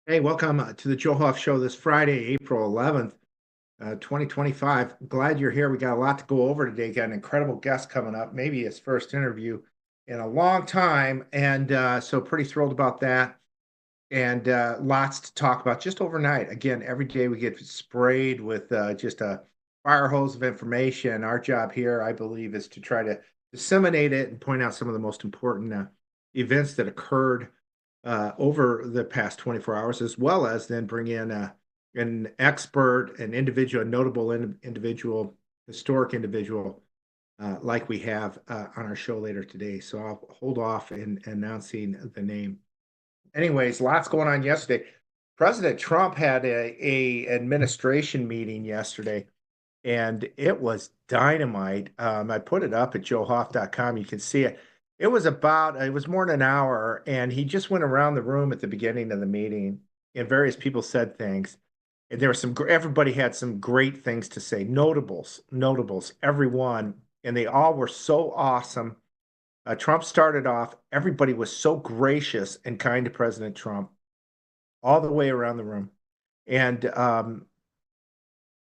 Hey, welcome to the Joe Hoff Show this Friday, April 11th, 2025. Glad you're here. We got a lot to go over today. Got an incredible guest coming up, maybe his first interview in a long time. And so pretty thrilled about that. And lots to talk about just overnight. Again, every day we get sprayed with just a fire hose of information. Our job here, I believe, is to try to disseminate it and point out some of the most important events that occurred over the past 24 hours, as well as then bring in an expert, an individual, a notable individual, historic individual, like we have on our show later today. So I'll hold off in announcing the name. Anyways, lots going on yesterday. President Trump had a administration meeting yesterday, and it was dynamite. I put it up at joehoff.com. You can see it. It was more than an hour, and he just went around the room at the beginning of the meeting, and various people said things. And there were everybody had some great things to say, notables, everyone, and they all were so awesome. Trump started off, everybody was so gracious and kind to President Trump all the way around the room. And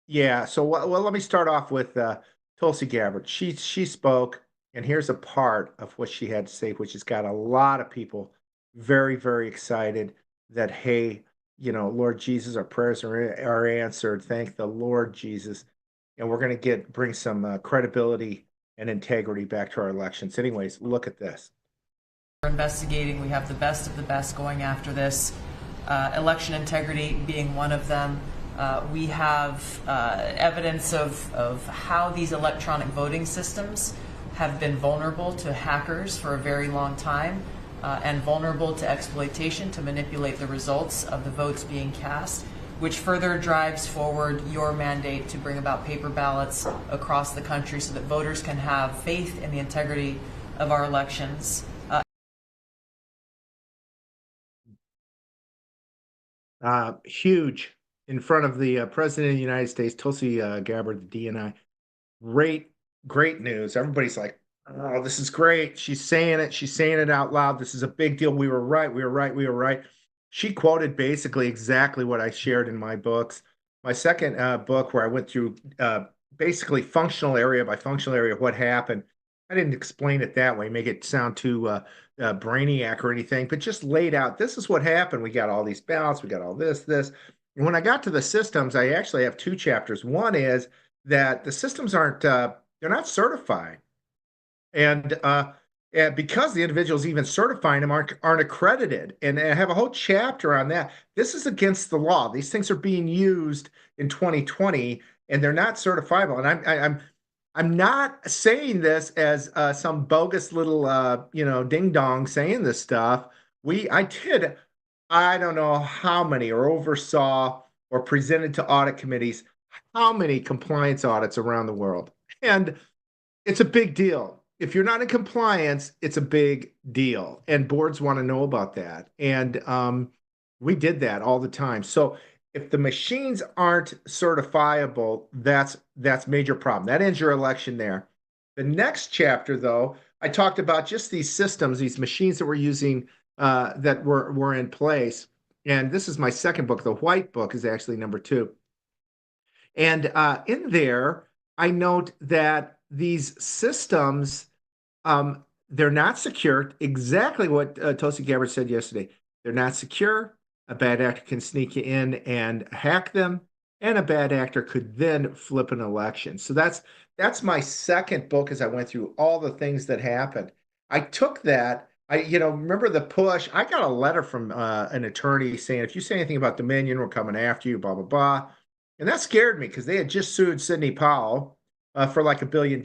yeah, so well, let me start off with Tulsi Gabbard. She spoke, and here's a part of what she had to say, which has got a lot of people very, very excited that, hey, Lord Jesus, our prayers are answered. Thank the Lord Jesus. And we're going to bring some credibility and integrity back to our elections. Anyways, look at this. We're investigating. We have the best of the best going after this. Election integrity being one of them. We have evidence of how these electronic voting systems have been vulnerable to hackers for a very long time and vulnerable to exploitation to manipulate the results of the votes being cast, which further drives forward your mandate to bring about paper ballots across the country so that voters can have faith in the integrity of our elections. Huge in front of the President of the United States, Tulsi Gabbard, the DNI. Great news. Everybody's like, oh, this is great. She's saying it. She's saying it out loud. This is a big deal. We were right. We were right. We were right. She quoted basically exactly what I shared in my books. My second book, where I went through basically functional area by functional area, what happened. I didn't explain it that way, make it sound too brainiac or anything, but just laid out, this is what happened. We got all these ballots. We got all this. And when I got to the systems, I actually have two chapters. One is that the systems they're not certified. And because the individuals even certifying them aren't accredited. And I have a whole chapter on that. This is against the law. These things are being used in 2020, and they're not certifiable. And I'm not saying this as some bogus little ding dong saying this stuff. I don't know how many, or oversaw or presented to audit committees how many compliance audits around the world. And it's a big deal. If you're not in compliance, it's a big deal. And boards want to know about that. And we did that all the time. So if the machines aren't certifiable, that's major problem. That ends your election there. The next chapter, though, I talked about just these systems, these machines that we're using that were in place. And this is my second book. The white book is actually number 2. And in there, I note that these systems, they're not secure. Exactly what Tulsi Gabbard said yesterday. They're not secure. A bad actor can sneak you in and hack them, and a bad actor could then flip an election. So that's my second book as I went through all the things that happened. I took that. Remember the push? I got a letter from an attorney saying, if you say anything about Dominion, we're coming after you, blah, blah, blah. And that scared me because they had just sued Sidney Powell for like $1 billion.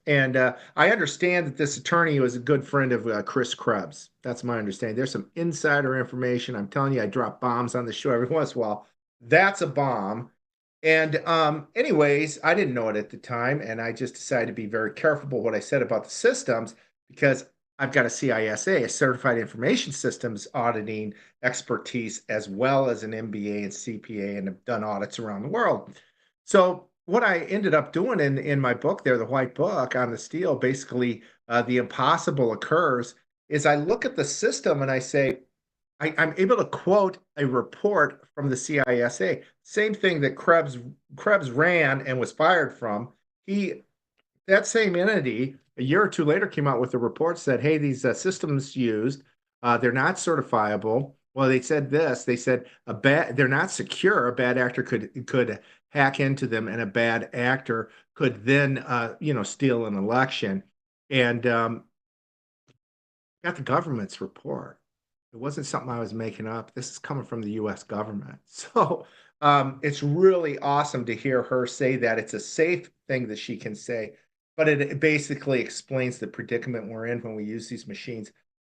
And I understand that this attorney was a good friend of Chris Krebs. That's my understanding. There's some insider information. I'm telling you, I drop bombs on the show every once in a while. That's a bomb. And anyways, I didn't know it at the time. And I just decided to be very careful about what I said about the systems, because I've got a CISA, a Certified Information Systems auditing expertise, as well as an MBA and CPA, and have done audits around the world. So what I ended up doing in my book there, the white book on the steel, basically the impossible occurs, is I look at the system and I say, I'm able to quote a report from the CISA. Same thing that Krebs ran and was fired from. He that same entity a year or two later came out with a report said, "Hey, these systems used, they're not certifiable." Well, they said this. They said they're not secure. A bad actor could hack into them, and a bad actor could then, steal an election. And got the government's report. It wasn't something I was making up. This is coming from the US government. So it's really awesome to hear her say that. It's a safe thing that she can say, but it basically explains the predicament we're in when we use these machines.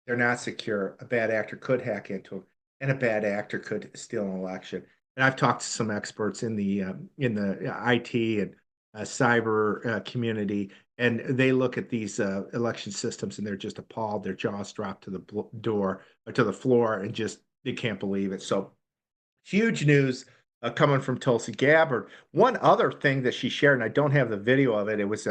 They're not secure. A bad actor could hack into them, and a bad actor could steal an election. And I've talked to some experts in the IT and cyber community, and they look at these election systems and they're just appalled. Their jaws drop to the door or to the floor, and just they can't believe it. So huge news coming from Tulsi Gabbard. One other thing that she shared, and I don't have the video of it, it was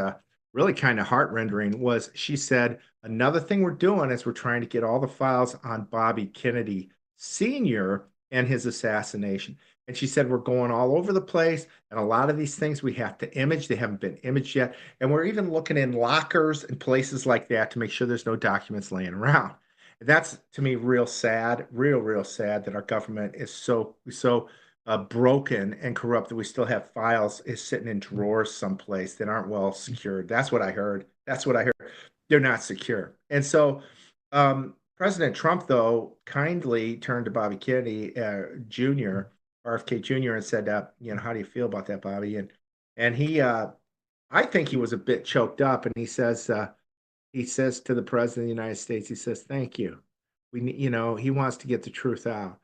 really kind of heart rendering, was she said, another thing we're doing is we're trying to get all the files on Bobby Kennedy Sr. and his assassination. And she said, we're going all over the place. And a lot of these things we have to image. They haven't been imaged yet. And we're even looking in lockers and places like that to make sure there's no documents laying around. And that's to me real sad, real sad that our government is so broken and corrupt that we still have files is sitting in drawers someplace that aren't well secured. That's what I heard. That's what I heard. They're not secure. And so President Trump, though, kindly turned to Bobby Kennedy Jr., RFK Jr., and said, how do you feel about that, Bobby? And he, I think he was a bit choked up, and he says to the president of the United States, he says, "Thank you." He wants to get the truth out.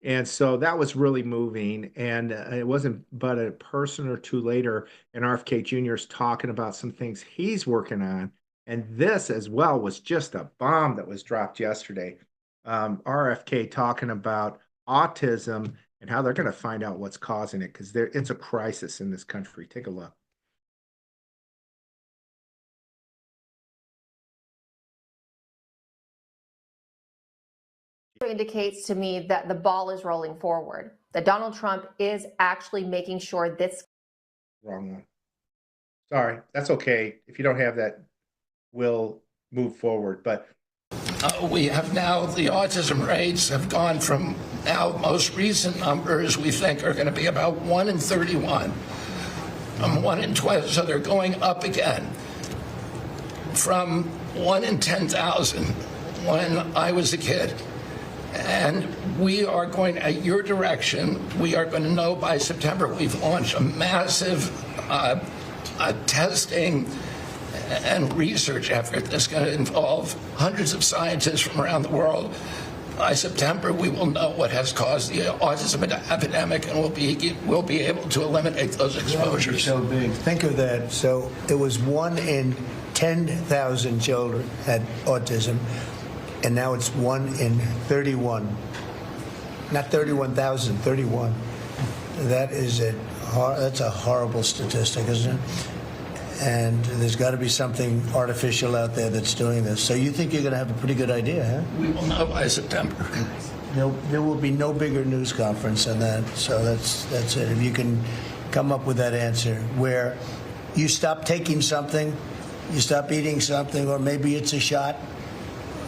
And so that was really moving. And it wasn't but a person or two later, and RFK Jr. is talking about some things he's working on. And this as well was just a bomb that was dropped yesterday. RFK talking about autism and how they're going to find out what's causing it, because it's a crisis in this country. Take a look. Indicates to me that the ball is rolling forward, that Donald Trump is actually making sure this. Wrong one. Sorry, that's okay. If you don't have that, we'll move forward. But we have now, the autism rates have gone from now most recent numbers we think are going to be about 1 in 31, 1 in 12, so they're going up again from 1 in 10,000 when I was a kid. And we are going, at your direction, we are going to know by September. We've launched a massive testing and research effort that's going to involve hundreds of scientists from around the world. By September, we will know what has caused the autism epidemic, and we'll be able to eliminate those exposures. So big. Think of that. So it was 1 in 10,000 children had autism. And now it's 1 in 31. Not 31,000, 31. That's a horrible statistic, isn't it? And there's got to be something artificial out there that's doing this. So you think you're going to have a pretty good idea, huh? We will know by September. There will be no bigger news conference than that. So that's it. If you can come up with that answer where you stop taking something, you stop eating something, or maybe it's a shot,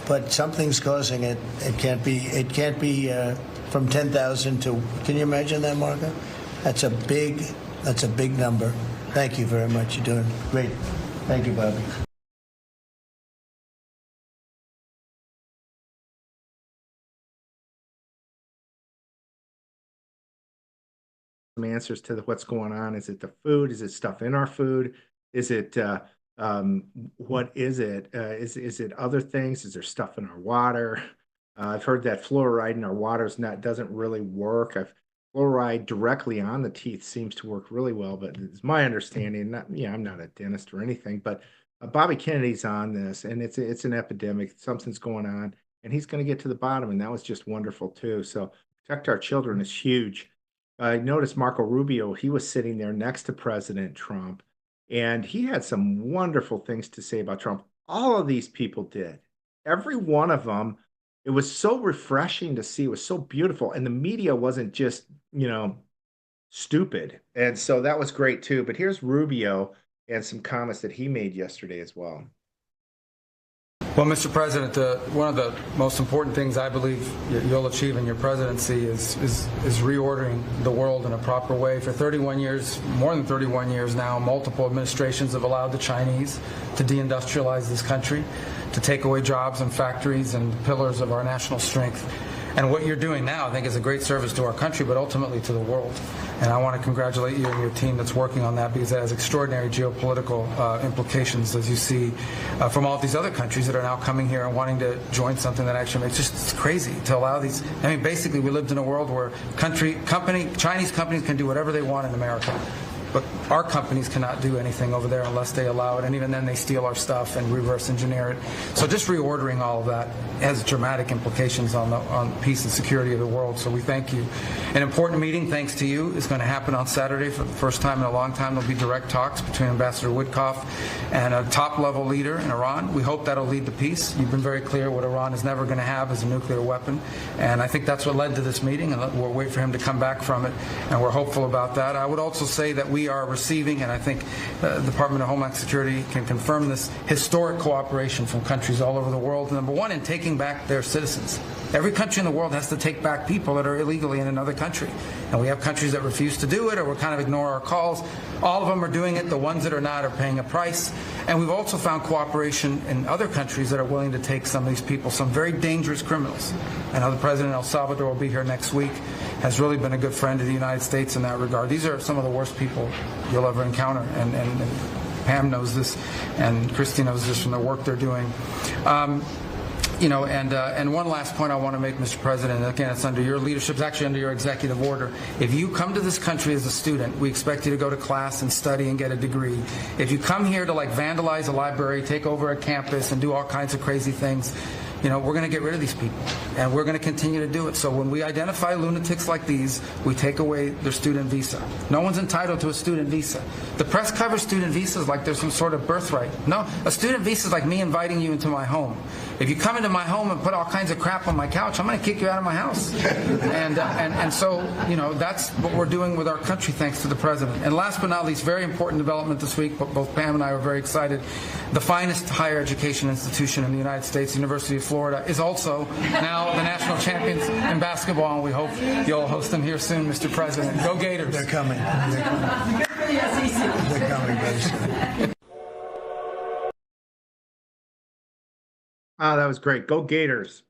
but something's causing it. It can't be from 10,000 to. Can you imagine that, Marco? That's a big number. Thank you very much. You're doing great. Thank you, Bobby. Some answers to what's going on. Is it the food? Is it stuff in our food? Is it what is it? Is it other things? Is there stuff in our water? I've heard that fluoride in our water doesn't really work. Fluoride directly on the teeth seems to work really well, but it's my understanding. I'm not a dentist or anything, but Bobby Kennedy's on this, and it's an epidemic. Something's going on, and he's going to get to the bottom, and that was just wonderful too. So protect our children is huge. I noticed Marco Rubio. He was sitting there next to President Trump, and he had some wonderful things to say about Trump. All of these people did. Every one of them it was so refreshing to see. It was so beautiful. And the media wasn't just, stupid. And so that was great too. But here's Rubio and some comments that he made yesterday as well. Well, Mr. President, one of the most important things I believe you'll achieve in your presidency is reordering the world in a proper way. For 31 years, more than 31 years now, multiple administrations have allowed the Chinese to deindustrialize this country, to take away jobs and factories and pillars of our national strength. And what you're doing now, I think, is a great service to our country, but ultimately to the world. And I want to congratulate you and your team that's working on that, because it has extraordinary geopolitical implications, as you see, from all these other countries that are now coming here and wanting to join something that actually makes it's crazy to allow these. I mean, basically, we lived in a world where Chinese companies can do whatever they want in America. But our companies cannot do anything over there unless they allow it, and even then they steal our stuff and reverse engineer it. So just reordering all of that has dramatic implications on peace and security of the world. So we thank you. An important meeting, thanks to you, is going to happen on Saturday for the first time in a long time. There'll be direct talks between Ambassador Witkoff and a top-level leader in Iran. We hope that'll lead to peace. You've been very clear what Iran is never going to have is a nuclear weapon, and I think that's what led to this meeting, and we'll wait for him to come back from it, and we're hopeful about that. I would also say that we are receiving, and I think the Department of Homeland Security can confirm this, historic cooperation from countries all over the world. Number one, in taking back their citizens. Every country in the world has to take back people that are illegally in another country. And we have countries that refuse to do it, or will kind of ignore our calls. All of them are doing it. The ones that are not are paying a price. And we've also found cooperation in other countries that are willing to take some of these people, some very dangerous criminals. I know the President of El Salvador will be here next week, has really been a good friend to the United States in that regard. These are some of the worst people you'll ever encounter. And Pam knows this, and Christy knows this from the work they're doing. And one last point I want to make, Mr. President, and again, it's under your leadership, it's actually under your executive order. If you come to this country as a student, we expect you to go to class and study and get a degree. If you come here to vandalize a library, take over a campus, and do all kinds of crazy things, we're going to get rid of these people, and we're going to continue to do it. So when we identify lunatics like these, we take away their student visa. No one's entitled to a student visa. The press covers student visas like there's some sort of birthright. No, a student visa is like me inviting you into my home. If you come into my home and put all kinds of crap on my couch, I'm going to kick you out of my house. And so, that's what we're doing with our country, thanks to the President. And last but not least, very important development this week, but both Pam and I were very excited. The finest higher education institution in the United States, the University of Florida, is also now the national champions in basketball, and we hope you'll host them here soon, Mr. President. Go Gators. They're coming. They're coming very soon. Oh, that was great. Go Gators.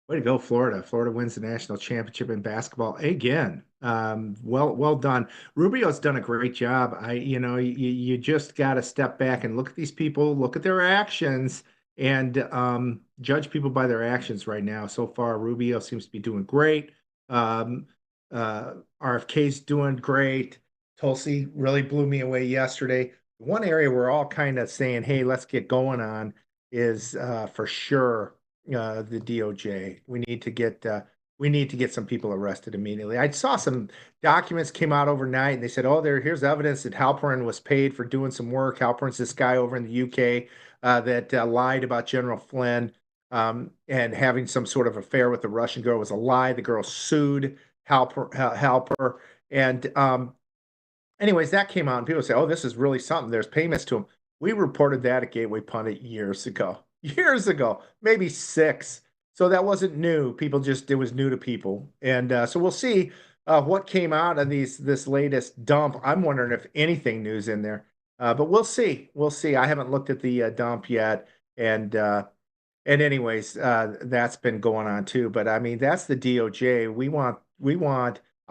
Way to go, Florida. Florida wins the national championship in basketball again. Well done. Rubio's done a great job. You just got to step back and look at these people, look at their actions, and judge people by their actions right now. So far, Rubio seems to be doing great. RFK's doing great. Tulsi really blew me away yesterday. One area we're all kind of saying, hey, let's get going on is for sure the DOJ. We need to get some people arrested immediately. I saw some documents came out overnight, and they said, here's evidence that Halperin was paid for doing some work. Halperin's this guy over in the UK that lied about General Flynn and having some sort of affair with the Russian girl. It was a lie. The girl sued Halper. And anyways, that came out, and people say, this is really something. There's payments to him. We reported that at Gateway Pundit years ago, maybe 6. So that wasn't new. It was new to people. And so we'll see what came out of this latest dump. I'm wondering if anything new's in there, but we'll see. I haven't looked at the dump yet. And anyways, that's been going on too. But I mean, that's the DOJ. I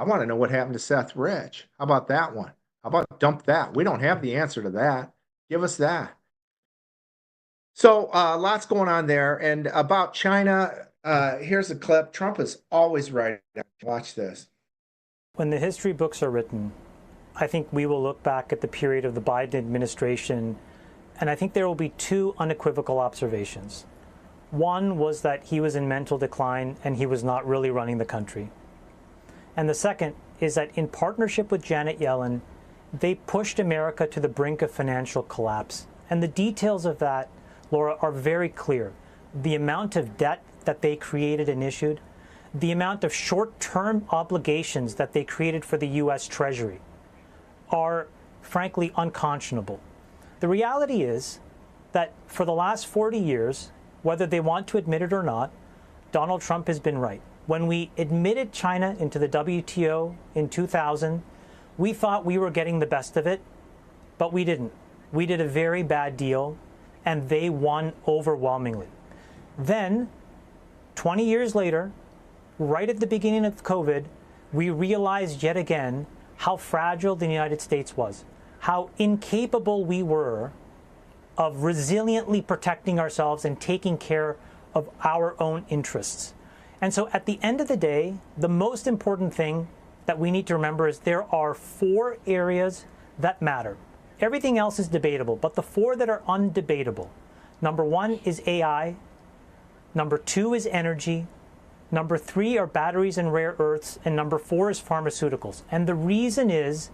want to know what happened to Seth Rich. How about that one? How about dump that? We don't have the answer to that. Give us that. So lots going on there. And about China, here's a clip. Trump is always right. Watch this. When the history books are written, I think we will look back at the period of the Biden administration, and I think there will be 2 unequivocal observations. One was that he was in mental decline and he was not really running the country. And the second is that in partnership with Janet Yellen, they pushed America to the brink of financial collapse. And the details of that, Laura, are very clear. the amount of debt that they created and issued, the amount of short-term obligations that they created for the U.S. Treasury are frankly unconscionable. The reality is that for the last 40 years, whether they want to admit it or not, Donald Trump has been right. When we admitted China into the WTO in 2000, we thought we were getting the best of it, but we didn't. We did a very bad deal, and they won overwhelmingly. Then, 20 years later, right at the beginning of COVID, we realized yet again how fragile the United States was, how incapable we were of resiliently protecting ourselves and taking care of our own interests. And so at the end of the day, the most important thing that we need to remember is there are 4 areas that matter. Everything else is debatable, but the 4 that are undebatable. Number 1 is AI. Number 2 is energy. Number 3 are batteries and rare earths. And number 4 is pharmaceuticals. And the reason is,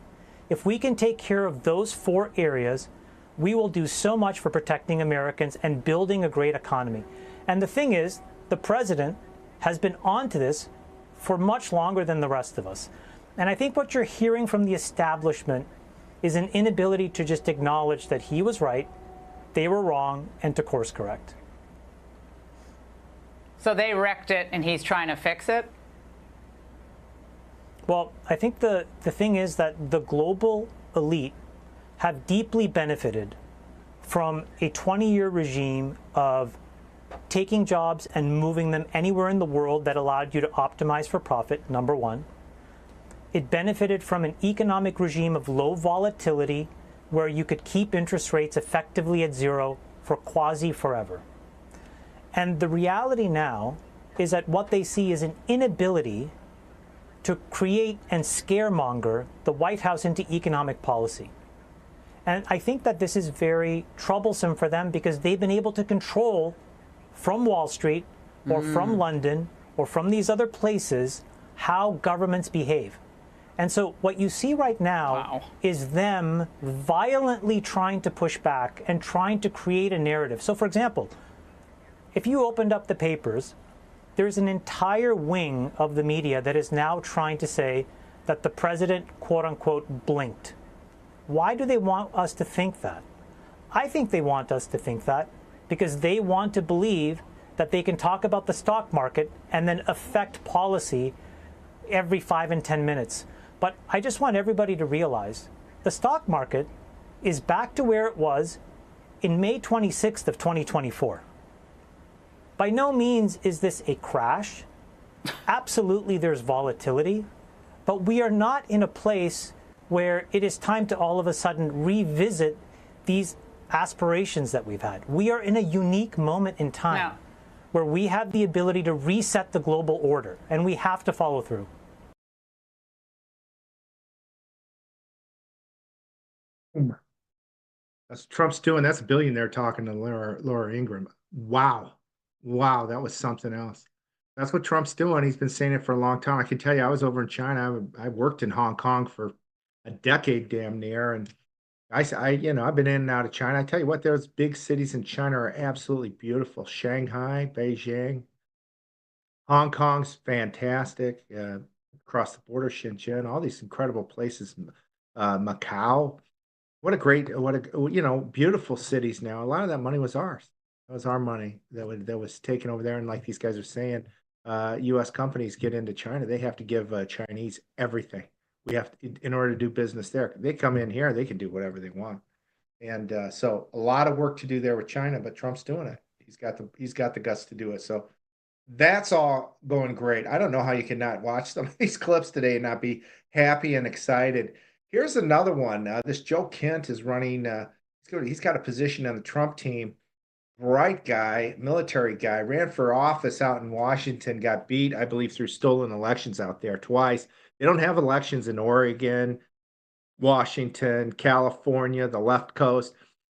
if we can take care of those 4 areas, we will do so much for protecting Americans and building a great economy. And the thing is, the president has been onto this for much longer than the rest of us. And I think what you're hearing from the establishment is an inability to just acknowledge that he was right, they were wrong, and to course correct. So they wrecked it and he's trying to fix it? Well, I think the thing is that the global elite have deeply benefited from a 20-year regime of taking jobs and moving them anywhere in the world that allowed you to optimize for profit, number 1. It benefited from an economic regime of low volatility where you could keep interest rates effectively at 0 for quasi forever. And the reality now is that what they see is an inability to create and scaremonger the White House into economic policy. And I think that this is very troublesome for them because they've been able to control from Wall Street or from London or from these other places how governments behave. And so what you see right now is them violently trying to push back and trying to create a narrative. So for example, if you opened up the papers, there's an entire wing of the media that is now trying to say that the president, quote unquote, blinked. Why do they want us to think that? I think they want us to think that because they want to believe that they can talk about the stock market and then affect policy every 5 and 10 minutes. But I just want everybody to realize the stock market is back to where it was in May 26th of 2024. By no means is this a crash. Absolutely there's volatility, but we are not in a place where it is time to all of a sudden revisit these aspirations that we've had. We are in a unique moment in time where we have the ability to reset the global order, and we have to follow through. That's Trump's doing. That's a billionaire talking to Laura Ingraham. Wow. Wow, that was something else. That's what Trump's doing. He's been saying it for a long time. I can tell you, I was over in China. I worked in Hong Kong for a decade damn near. And I've been in and out of China. I tell you what, those big cities in China are absolutely beautiful. Shanghai, Beijing, Hong Kong's fantastic. Across the border, Shenzhen, all these incredible places. Macau, beautiful cities now. A lot of that money was ours. That was our money that was taken over there. And like these guys are saying, U.S. companies get into China, they have to give Chinese everything. We have to, in order to do business there. They come in here, they can do whatever they want. And so a lot of work to do there with China, but Trump's doing it. He's got the guts to do it. So that's all going great. I don't know how you can not watch some of these clips today and not be happy and excited. Here's another one. This Joe Kent is running. He's got a position on the Trump team. Bright guy, military guy, ran for office out in Washington, got beat, I believe, through stolen elections out there twice. They don't have elections in Oregon, Washington, California, the left coast,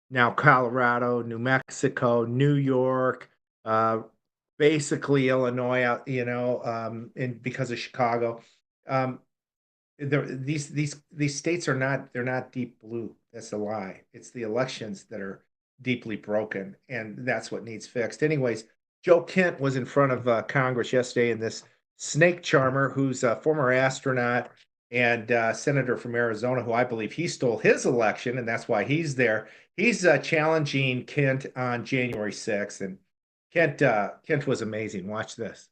now Colorado, New Mexico, New York, basically Illinois, and because of Chicago. These states are not deep blue. That's a lie. It's the elections that are deeply broken, and that's what needs fixed. Anyways, Joe Kent was in front of Congress yesterday, and this snake charmer, who's a former astronaut and senator from Arizona, who I believe he stole his election, and that's why he's there. He's challenging Kent on January 6th, and Kent was amazing. Watch this.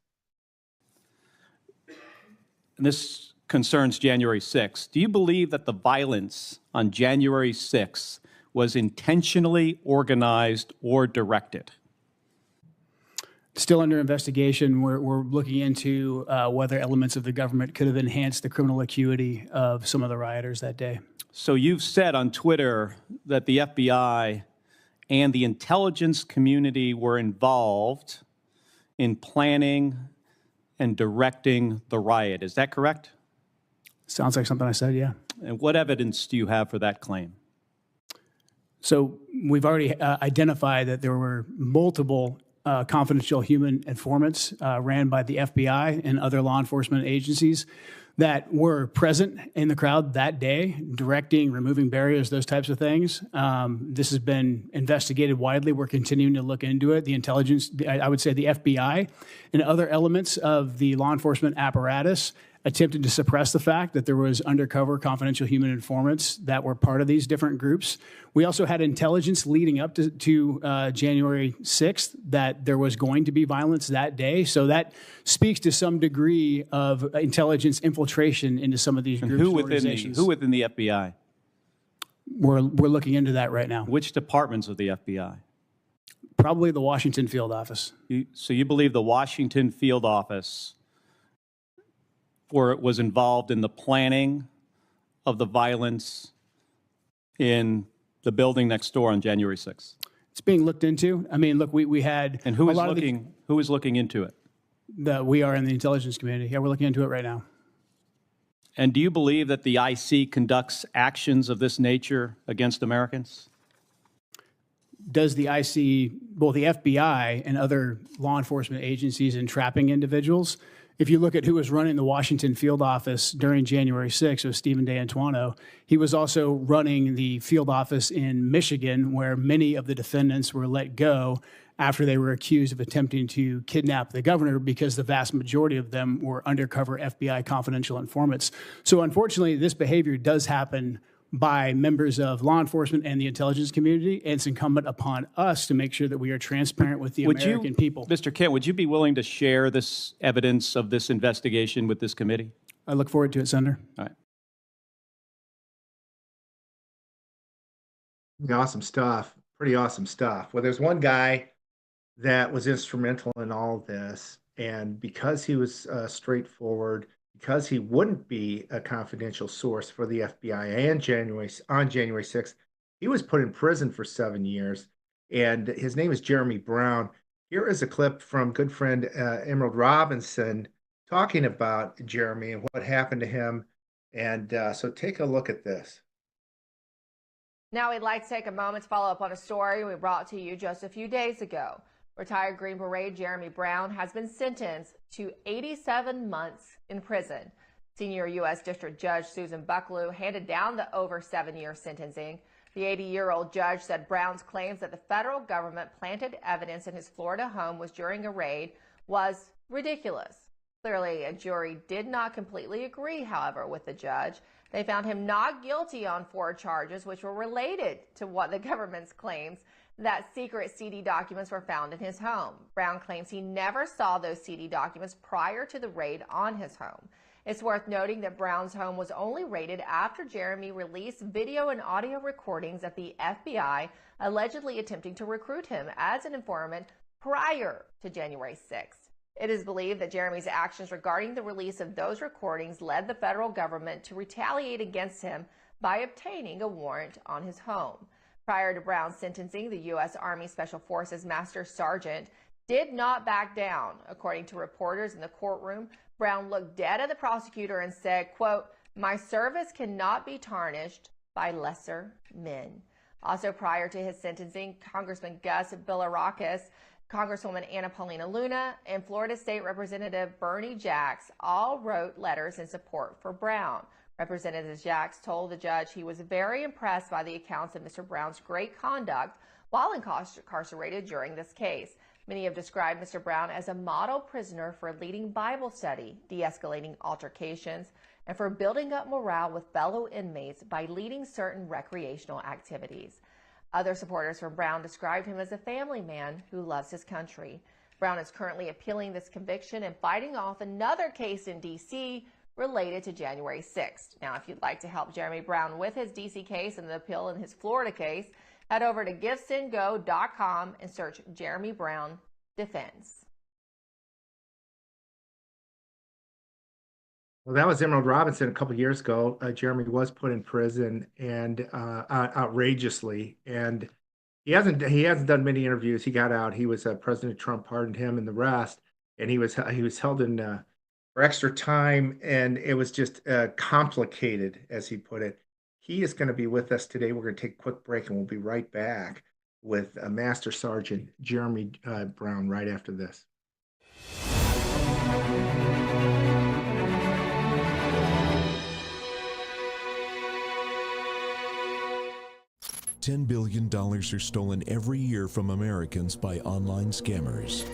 And this concerns January 6th. Do you believe that the violence on January 6th was intentionally organized or directed? Still under investigation. We're looking into whether elements of the government could have enhanced the criminal acuity of some of the rioters that day. So you've said on Twitter that the FBI and the intelligence community were involved in planning and directing the riot. Is that correct? Sounds like something I said, yeah. And what evidence do you have for that claim? So we've already identified that there were multiple confidential human informants ran by the FBI and other law enforcement agencies that were present in the crowd that day, directing, removing barriers, those types of things. This has been investigated widely. We're continuing to look into it. The intelligence, I would say the FBI and other elements of the law enforcement apparatus attempted to suppress the fact that there was undercover confidential human informants that were part of these different groups. We also had intelligence leading up to January 6th that there was going to be violence that day. So that speaks to some degree of intelligence infiltration into some of these groups and organizations. Who within the FBI? We're looking into that right now. Which departments of the FBI? Probably the Washington field office. So you believe the Washington field office was involved in the planning of the violence in the building next door on January 6th? It's being looked into. I mean, look, we had and who is looking into it? We are in the intelligence community. Yeah, we're looking into it right now. And do you believe that the IC conducts actions of this nature against Americans? Does the IC, both the FBI and other law enforcement agencies, entrapping individuals? If you look at who was running the Washington field office during January 6th, it was Stephen DeAntuono. He was also running the field office in Michigan, where many of the defendants were let go after they were accused of attempting to kidnap the governor, because the vast majority of them were undercover FBI confidential informants. So unfortunately, this behavior does happen by members of law enforcement and the intelligence community, and it's incumbent upon us to make sure that we are transparent with the American people. Mr. Kent, would you be willing to share this evidence of this investigation with this committee? I look forward to it, Senator. All right. Awesome stuff. Pretty awesome stuff. Well, there's one guy that was instrumental in all of this, and because he was straightforward, because he wouldn't be a confidential source for the FBI on January 6th, he was put in prison for 7 years, and his name is Jeremy Brown. Here is a clip from good friend Emerald Robinson talking about Jeremy and what happened to him, and so take a look at this. Now we'd like to take a moment to follow up on a story we brought to you just a few days ago. Retired Green Beret Jeremy Brown has been sentenced to 87 months in prison. Senior U.S. District Judge Susan Bucklew handed down the over 7-year sentencing. The 80-year-old judge said Brown's claims that the federal government planted evidence in his Florida home was during a raid was ridiculous. Clearly, a jury did not completely agree, however, with the judge. They found him not guilty on 4 charges, which were related to what the government's claims that secret CD documents were found in his home. Brown claims he never saw those CD documents prior to the raid on his home. It's worth noting that Brown's home was only raided after Jeremy released video and audio recordings of the FBI allegedly attempting to recruit him as an informant prior to January 6th. It is believed that Jeremy's actions regarding the release of those recordings led the federal government to retaliate against him by obtaining a warrant on his home. Prior to Brown's sentencing, the U.S. Army Special Forces Master Sergeant did not back down. According to reporters in the courtroom, Brown looked dead at the prosecutor and said, quote, "My service cannot be tarnished by lesser men." Also prior to his sentencing, Congressman Gus Bilirakis, Congresswoman Anna Paulina Luna, and Florida State Representative Bernie Jacks all wrote letters in support for Brown. Representative Jacks told the judge he was very impressed by the accounts of Mr. Brown's great conduct while incarcerated during this case. Many have described Mr. Brown as a model prisoner for leading Bible study, de-escalating altercations, and for building up morale with fellow inmates by leading certain recreational activities. Other supporters from Brown described him as a family man who loves his country. Brown is currently appealing this conviction and fighting off another case in D.C. related to January 6th. Now, if you'd like to help Jeremy Brown with his D.C. case and the appeal in his Florida case, head over to GiveSendGo.com and search Jeremy Brown Defense. Well, that was Emerald Robinson a couple of years ago. Jeremy was put in prison and outrageously, and he hasn't done many interviews. He got out. He was President Trump pardoned him and the rest, and he was held in for extra time, and it was just complicated, as he put it. He is going to be with us today. We're going to take a quick break, and we'll be right back with Master Sergeant Jeremy Brown right after this. $10 billion are stolen every year from Americans by online scammers.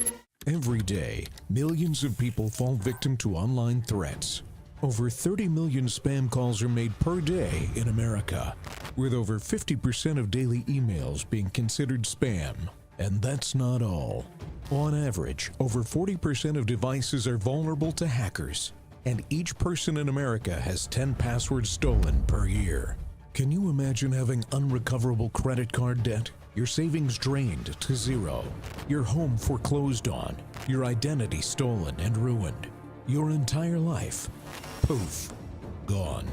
Every day, millions of people fall victim to online threats. Over 30 million spam calls are made per day in America, with over 50% of daily emails being considered spam. And that's not all. On average, over 40% of devices are vulnerable to hackers, and each person in America has 10 passwords stolen per year. Can you imagine having unrecoverable credit card debt? Your savings drained to zero, your home foreclosed on, your identity stolen and ruined, your entire life, poof, gone.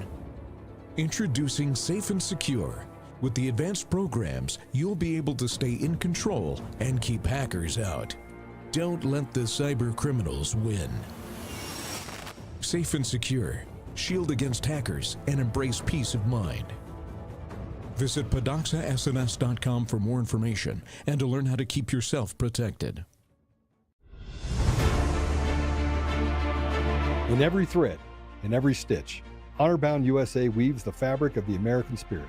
Introducing Safe and Secure. With the advanced programs, you'll be able to stay in control and keep hackers out. Don't let the cyber criminals win. Safe and Secure. Shield against hackers and embrace peace of mind. Visit PadoxaSNS.com for more information and to learn how to keep yourself protected. In every thread, in every stitch, Honor-Bound USA weaves the fabric of the American spirit.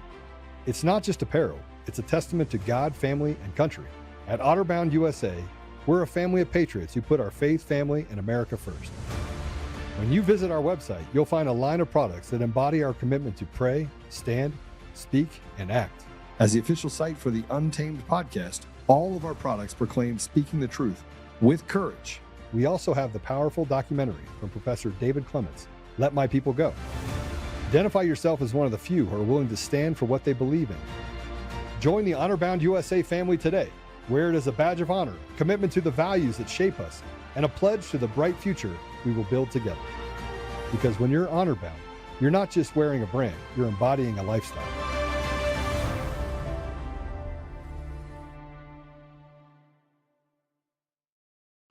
It's not just apparel, it's a testament to God, family, and country. At Honor-Bound USA, we're a family of patriots who put our faith, family, and America first. When you visit our website, you'll find a line of products that embody our commitment to pray, stand, speak, and act. As the official site for the Untamed podcast, all of our products proclaim speaking the truth with courage. We also have the powerful documentary from Professor David Clements, Let My People Go. Identify yourself as one of the few who are willing to stand for what they believe in. Join the Honor-Bound USA family today. Wear it as a badge of honor, commitment to the values that shape us, and a pledge to the bright future we will build together. Because when you're honor-bound, you're not just wearing a brand, you're embodying a lifestyle.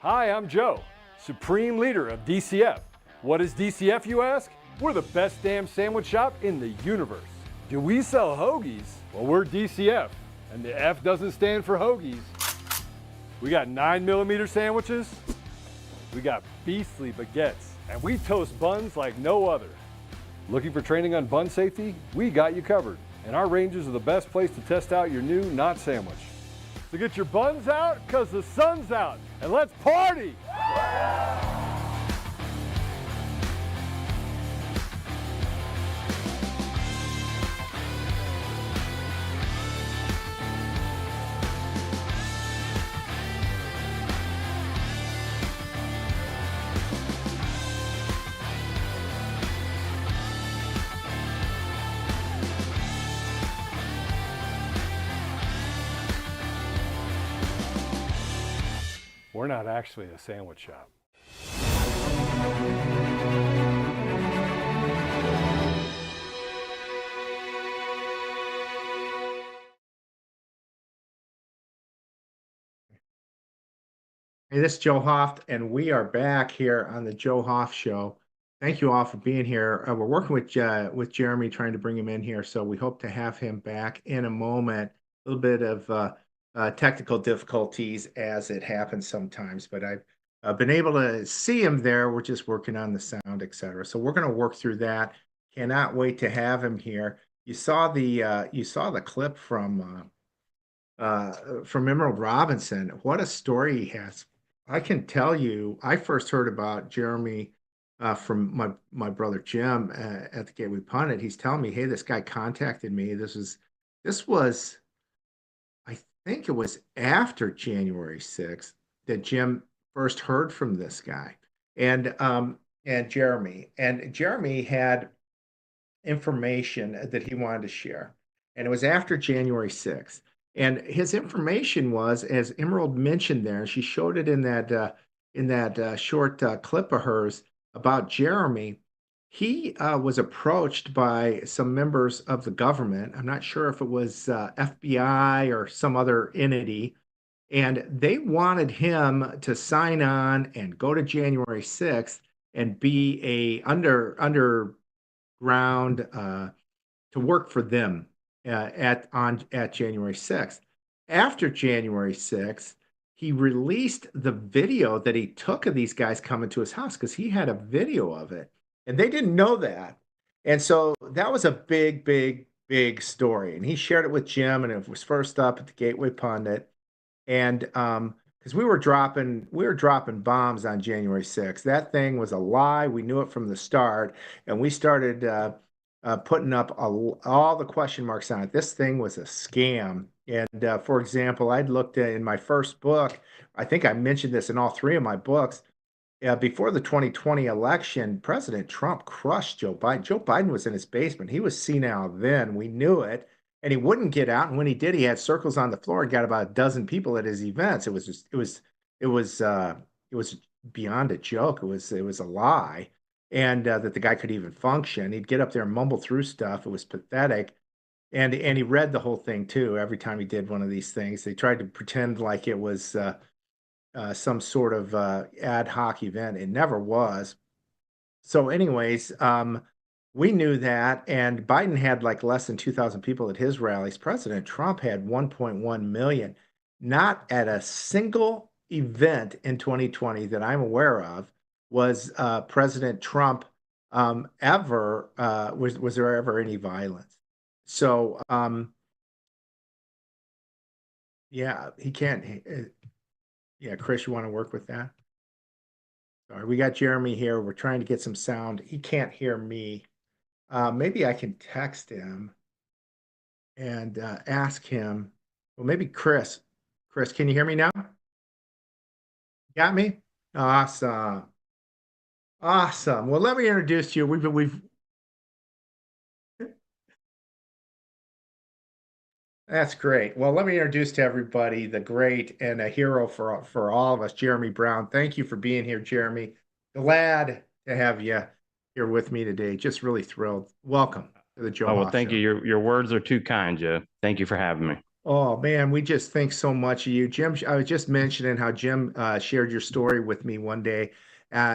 Hi, I'm Joe, Supreme Leader of DCF. What is DCF, you ask? We're the best damn sandwich shop in the universe. Do we sell hoagies? Well, we're DCF, and the F doesn't stand for hoagies. We got 9mm sandwiches, we got beastly baguettes, and we toast buns like no other. Looking for training on bun safety? We got you covered, and our ranges are the best place to test out your new Not sandwich. So get your buns out, cause the sun's out, and let's party! We're not actually a sandwich shop. Hey, this is Joe Hoft, and we are back here on the Joe Hoft Show. Thank you all for being here. We're working with Jeremy, trying to bring him in here, so we hope to have him back in a moment. A little bit of technical difficulties as it happens sometimes, but I've been able to see him there. We're just working on the sound, etc. So we're going to work through that. Cannot wait to have him here. You saw the clip from from Emerald Robinson. What a story he has. I can tell you, I first heard about Jeremy from my brother Jim at the Gateway Pundit. He's telling me, hey, this guy contacted me. This was I think it was after January 6th that Jim first heard from this guy and Jeremy. And Jeremy had information that he wanted to share. And it was after January 6th. And his information was, as Emerald mentioned there, and she showed it in that short clip of hers about Jeremy. He was approached by some members of the government. I'm not sure if it was FBI or some other entity, and they wanted him to sign on and go to January 6th and be a underground to work for them at January 6th. After January 6th, he released the video that he took of these guys coming to his house because he had a video of it, and they didn't know that. And so that was a big, big, big story. And he shared it with Jim, and it was first up at the Gateway Pundit. And because we were dropping bombs on January 6th. That thing was a lie. We knew it from the start, and we started putting up all the question marks on it. This thing was a scam. And for example, I'd looked at in my first book, I think I mentioned this in all three of my books. Before the 2020 election, President Trump crushed Joe Biden. Joe Biden was in his basement. He was senile then. We knew it. And he wouldn't get out. And when he did, he had circles on the floor and got about a dozen people at his events. It was beyond a joke. It was a lie. And that the guy could even function. He'd get up there and mumble through stuff. It was pathetic. And he read the whole thing too. Every time he did one of these things, they tried to pretend like it was some sort of ad hoc event. It never was. So, anyways, we knew that, and Biden had like less than 2,000 people at his rallies. President Trump had 1.1 million. Not at a single event in 2020 that I'm aware of was President Trump ever was there ever any violence? So yeah, he can't. Yeah, Chris, you want to work with that? Sorry, we got Jeremy here. We're trying to get some sound. He can't hear me. Maybe I can text him and ask him. Well, maybe Chris. Chris, can you hear me now? Got me? Awesome. Awesome. Well, let me introduce you. That's great. Well, let me introduce to everybody the great and a hero for all of us, Jeremy Brown. Thank you for being here, Jeremy. Glad to have you here with me today. Just really thrilled. Welcome to the Joe Oh, well, Hoff thank Show. you. Your words are too kind, Joe. Thank you for having me. Oh man, we just think so much of you, Jim. I was just mentioning how Jim shared your story with me one day.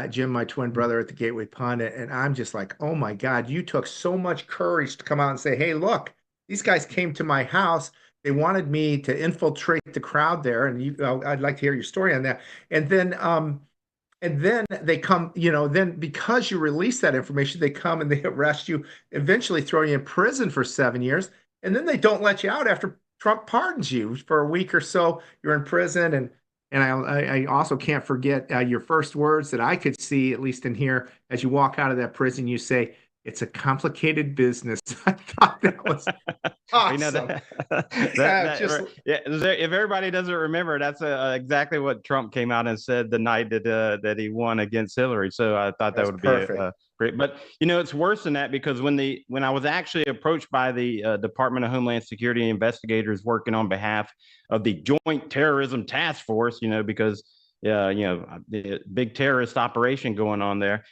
Jim, my twin brother at the Gateway Pundit, and I'm just like, oh my God, you took so much courage to come out and say, hey, look, these guys came to my house. They wanted me to infiltrate the crowd there, and I'd like to hear your story on that. And then they come, then because you release that information, they come and they arrest you, eventually throw you in prison for 7 years, and then they don't let you out after Trump pardons you for a week or so. You're in prison, and I also can't forget your first words that I could see, at least in here, as you walk out of that prison. You say, "It's a complicated business." I thought that was awesome. If everybody doesn't remember, that's exactly what Trump came out and said the night that he won against Hillary. So I thought that would be great. But it's worse than that, because when I was actually approached by the Department of Homeland Security investigators working on behalf of the Joint Terrorism Task Force, because the big terrorist operation going on there.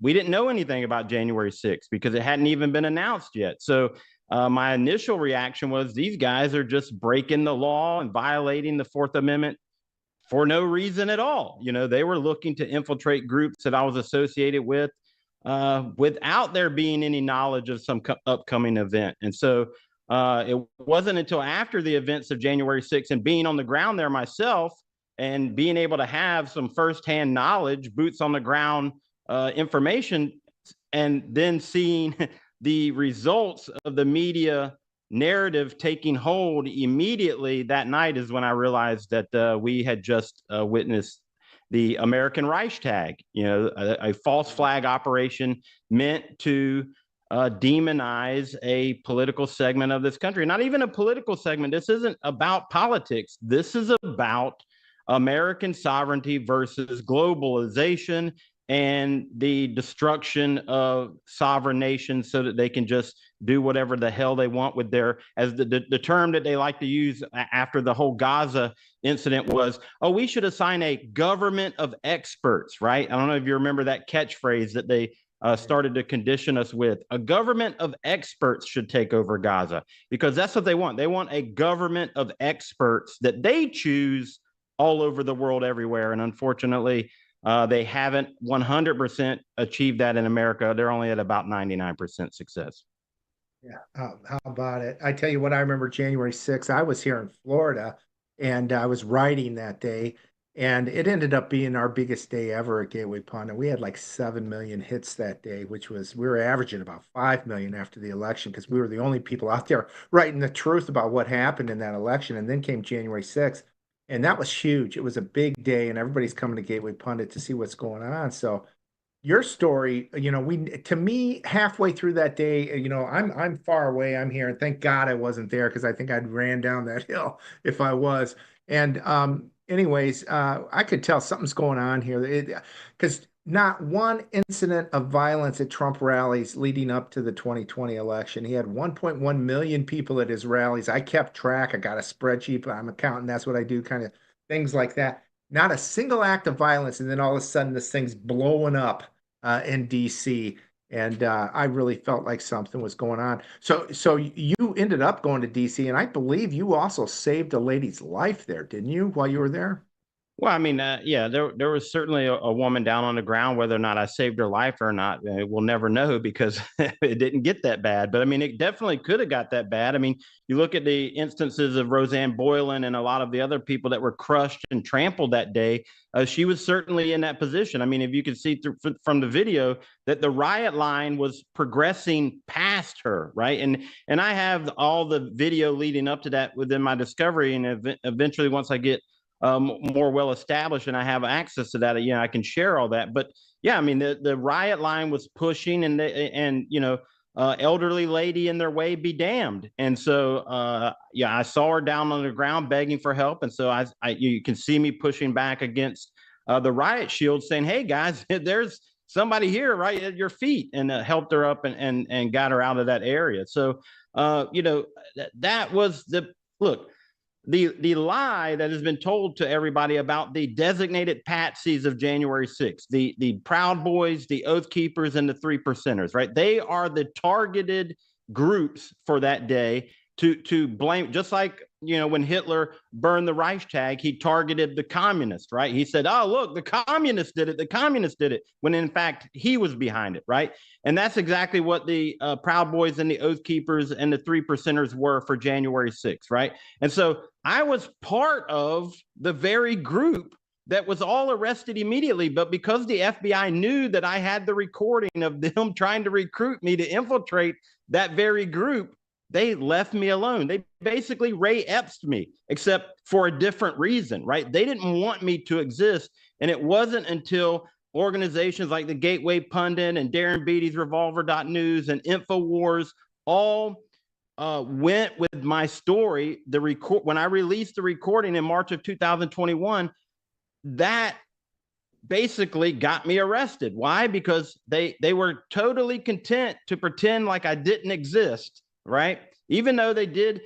We didn't know anything about January 6th because it hadn't even been announced yet. So my initial reaction was, these guys are just breaking the law and violating the Fourth Amendment for no reason at all. They were looking to infiltrate groups that I was associated with without there being any knowledge of some upcoming event. And so it wasn't until after the events of January 6th and being on the ground there myself and being able to have some firsthand knowledge, boots on the ground information, and then seeing the results of the media narrative taking hold immediately that night is when I realized that we had just witnessed the American Reichstag, a false flag operation meant to demonize a political segment of this country. Not even a political segment. This isn't about politics. This is about American sovereignty versus globalization and the destruction of sovereign nations so that they can just do whatever the hell they want with their, as the term that they like to use after the whole Gaza incident was, oh, we should assign a government of experts, right? I don't know if you remember that catchphrase that they started to condition us with. A government of experts should take over Gaza because that's what they want. They want a government of experts that they choose all over the world, everywhere. And unfortunately, they haven't 100% achieved that in America. They're only at about 99% success. Yeah, how about it? I tell you what, I remember January 6th. I was here in Florida and I was writing that day, and it ended up being our biggest day ever at Gateway Pond. And we had like 7 million hits that day, which was, we were averaging about 5 million after the election because we were the only people out there writing the truth about what happened in that election. And then came January 6th, and that was huge. It was a big day, and everybody's coming to Gateway Pundit to see what's going on. So your story, to me, halfway through that day, I'm far away. I'm here, and thank God I wasn't there because I think I'd ran down that hill if I was. And anyways, I could tell something's going on here because not one incident of violence at Trump rallies leading up to the 2020 election. He had 1.1 million people at his rallies. I kept track. I got a spreadsheet. I'm an accountant. That's what I do, kind of things like that. Not a single act of violence, and then all of a sudden this thing's blowing up in DC, and I really felt like something was going on. So you ended up going to DC, and I believe you also saved a lady's life there, didn't you, while you were there? Well, I mean, yeah, there was certainly a woman down on the ground. Whether or not I saved her life or not, we'll never know because it didn't get that bad. But I mean, it definitely could have got that bad. I mean, you look at the instances of Roseanne Boylan and a lot of the other people that were crushed and trampled that day. She was certainly in that position. I mean, if you could see from the video that the riot line was progressing past her, right? And I have all the video leading up to that within my discovery, and eventually, once I get more well established and I have access to that, I can share all that. But yeah, I mean, the riot line was pushing, and elderly lady in their way be damned. And so yeah, I saw her down on the ground begging for help, and so you can see me pushing back against the riot shield, saying, "Hey guys, there's somebody here right at your feet," and helped her up and got her out of that area. So that was the look. The lie that has been told to everybody about the designated patsies of January 6th, the Proud Boys, the Oath Keepers, and the 3%ers, right? They are the targeted groups for that day to blame, just like, when Hitler burned the Reichstag, he targeted the communists, right? He said, oh, look, the communists did it. The communists did it, when in fact, he was behind it, right? And that's exactly what the Proud Boys and the Oath Keepers and the 3%ers were for January 6th, right? And so I was part of the very group that was all arrested immediately. But because the FBI knew that I had the recording of them trying to recruit me to infiltrate that very group, they left me alone. They basically Ray Epstein me, except for a different reason, right? They didn't want me to exist. And it wasn't until organizations like the Gateway Pundit and Darren Beatty's Revolver.News and InfoWars all went with my story. When I released the recording in March of 2021, that basically got me arrested. Why? Because they were totally content to pretend like I didn't exist, right? Even though they did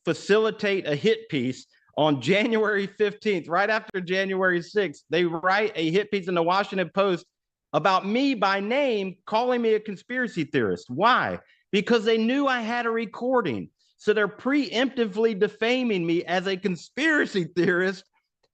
facilitate a hit piece on January 15th, right after January 6th, they write a hit piece in the Washington Post about me by name, calling me a conspiracy theorist. Why? Because they knew I had a recording. So they're preemptively defaming me as a conspiracy theorist,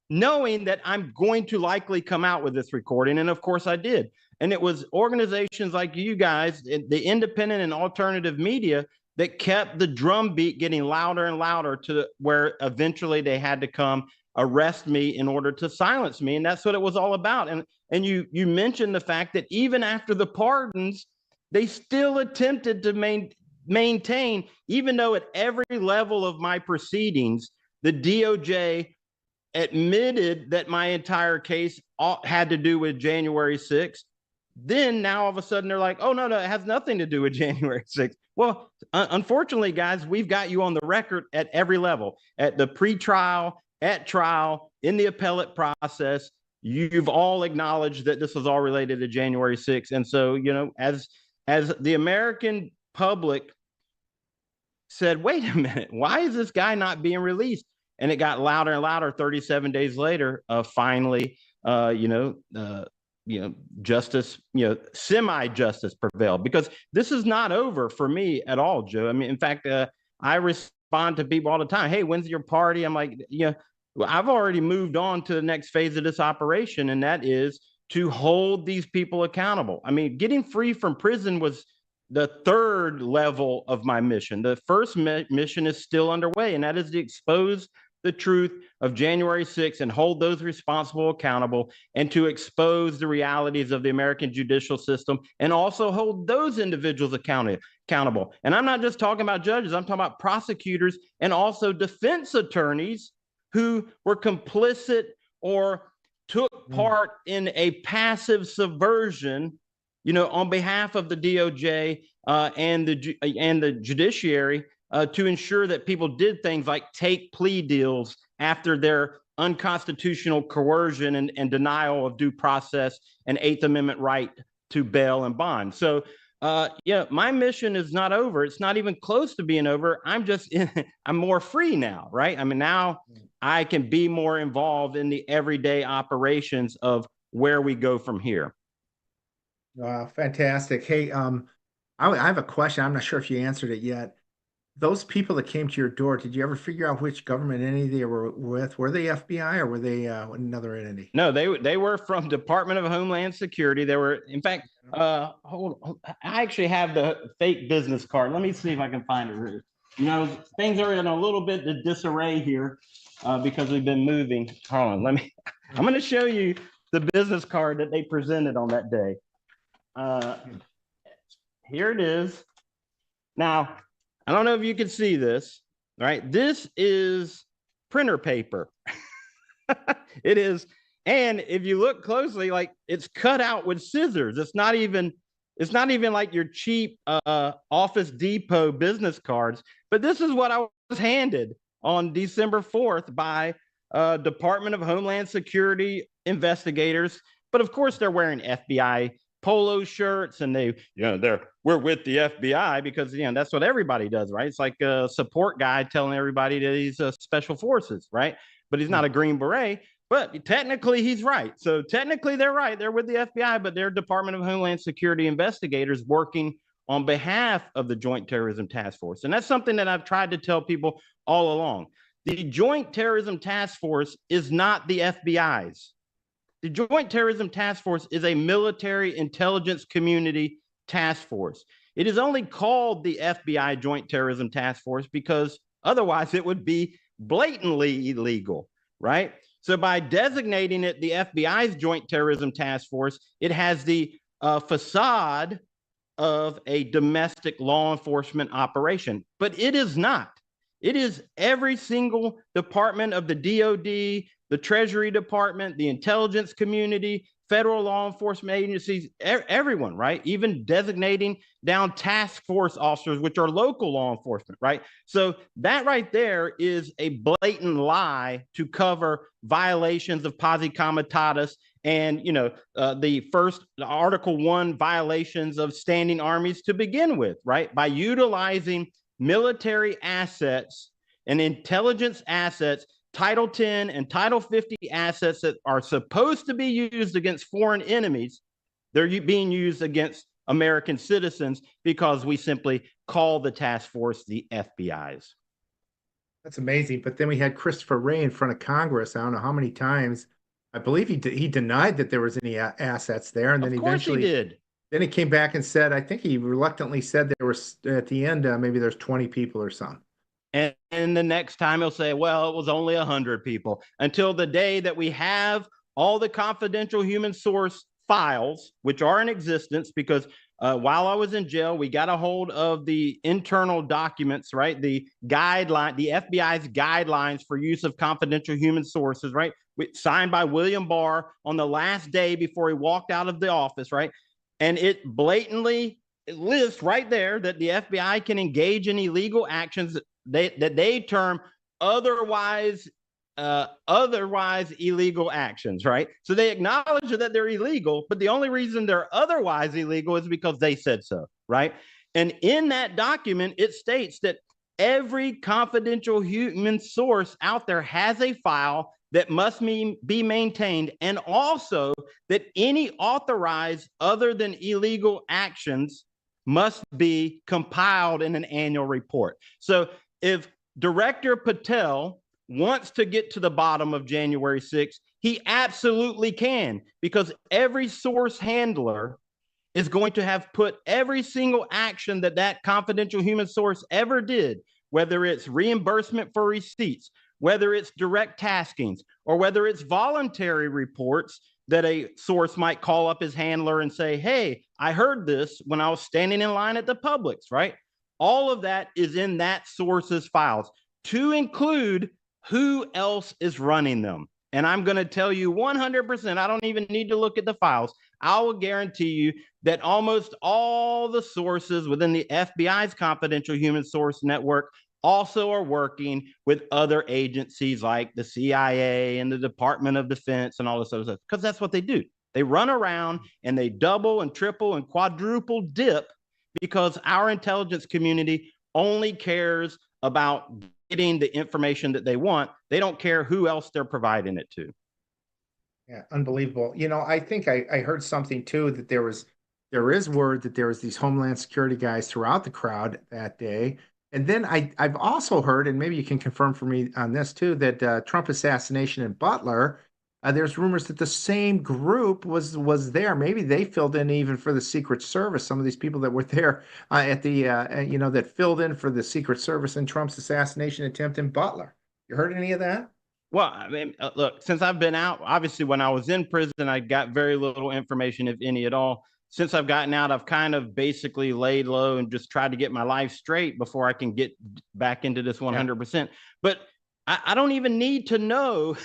knowing that I'm going to likely come out with this recording. And of course I did. And it was organizations like you guys, the independent and alternative media, that kept the drumbeat getting louder and louder to where eventually they had to come arrest me in order to silence me. And that's what it was all about. And you mentioned the fact that even after the pardons, they still attempted to maintain, even though at every level of my proceedings, the DOJ admitted that my entire case had to do with January 6th. Then now all of a sudden they're like, oh, no, it has nothing to do with January 6th. Well, unfortunately, guys, we've got you on the record at every level, at the pretrial, at trial, in the appellate process. You've all acknowledged that this was all related to January 6th. And so, as the American public said, wait a minute, why is this guy not being released? And it got louder and louder. 37 days later, finally, justice, semi-justice prevailed, because this is not over for me at all, Joe. I mean, in fact, I respond to people all the time. Hey, when's your party? I'm like, I've already moved on to the next phase of this operation, and that is to hold these people accountable. I mean, getting free from prison was the third level of my mission. The first mission is still underway, and that is to expose the truth of January 6th and hold those responsible accountable, and to expose the realities of the American judicial system and also hold those individuals accountable. And I'm not just talking about judges, I'm talking about prosecutors and also defense attorneys who were complicit or took part in a passive subversion, on behalf of the DOJ and the judiciary, to ensure that people did things like take plea deals after their unconstitutional coercion and denial of due process and Eighth Amendment right to bail and bond. So, my mission is not over. It's not even close to being over. I'm more free now, right? I mean, now I can be more involved in the everyday operations of where we go from here. Fantastic. Hey, I have a question. I'm not sure if you answered it yet. Those people that came to your door, did you ever figure out which government entity they were with? Were they FBI or were they another entity? No, they were from Department of Homeland Security. They were, in fact, hold on. I actually have the fake business card. Let me see if I can find it. Things are in a little bit of disarray here because we've been moving. Hold on, I'm going to show you the business card that they presented on that day. Here it is. Now, I don't know if you can see this, right? This is printer paper. It is. And if you look closely, like, it's cut out with scissors. It's not even like your cheap Office Depot business cards. But this is what I was handed on December 4th by Department of Homeland Security investigators. But of course, they're wearing FBI polo shirts, and we're with the FBI because that's what everybody does, right? It's like a support guy telling everybody that he's special forces, right? But he's not a Green Beret. But technically, he's right. So technically, they're right. They're with the FBI, but they're Department of Homeland Security investigators working on behalf of the Joint Terrorism Task Force. And that's something that I've tried to tell people all along. The Joint Terrorism Task Force is not the FBI's. The Joint Terrorism Task Force is a military intelligence community task force. It is only called the FBI Joint Terrorism Task Force because otherwise it would be blatantly illegal, right? So by designating it the FBI's Joint Terrorism Task Force, it has the facade of a domestic law enforcement operation, but it is not. It is every single department of the DOD, the Treasury Department, the intelligence community, federal law enforcement agencies, everyone, right? Even designating down task force officers, which are local law enforcement, right? So that right there is a blatant lie to cover violations of posse comitatus and, the first Article 1 violations of standing armies to begin with, right? By utilizing military assets and intelligence assets, Title 10 and Title 50 assets that are supposed to be used against foreign enemies, they're being used against American citizens because we simply call the task force the FBI's. That's amazing. But then we had Christopher Wray in front of Congress. I don't know how many times. I believe he denied that there was any assets there, and then eventually he did. Then he came back and said, I think he reluctantly said there was at the end maybe there's 20 people or something. And the next time he'll say, well, it was only 100 people, until the day that we have all the confidential human source files, which are in existence, because while I was in jail, we got a hold of the internal documents, right? The FBI's guidelines for use of confidential human sources, right? Signed by William Barr on the last day before he walked out of the office, right? And it blatantly lists right there that the FBI can engage in illegal actions that they term otherwise illegal actions, right? So they acknowledge that they're illegal, but the only reason they're otherwise illegal is because they said so, right? And in that document, it states that every confidential human source out there has a file that must be maintained, and also that any authorized other than illegal actions must be compiled in an annual report. So if Director Patel wants to get to the bottom of January 6th, he absolutely can, because every source handler is going to have put every single action that confidential human source ever did, whether it's reimbursement for receipts, whether it's direct taskings, or whether it's voluntary reports that a source might call up his handler and say, hey, I heard this when I was standing in line at the Publix, right? All of that is in that source's files, to include who else is running them. And I'm going to tell you 100%, I don't even need to look at the files. I will guarantee you that almost all the sources within the FBI's confidential human source network also are working with other agencies like the CIA and the Department of Defense and all this other stuff, because that's what they do. They run around and they double and triple and quadruple dip, because our intelligence community only cares about getting the information that they want. They don't care who else they're providing it to. Yeah, unbelievable. You know, I think I heard something too, that there is word that there was these Homeland Security guys throughout the crowd that day. And then I've also heard, and maybe you can confirm for me on this too, that Trump assassination in Butler, there's rumors that the same group was there. Maybe they filled in even for the Secret Service. Some of these people that were there at the that filled in for the Secret Service in Trump's assassination attempt in Butler. You heard any of that? Well, I mean, look, since I've been out, obviously when I was in prison, I got very little information, if any at all. Since I've gotten out, I've kind of basically laid low and just tried to get my life straight before I can get back into this 100%. Yeah. But I don't even need to know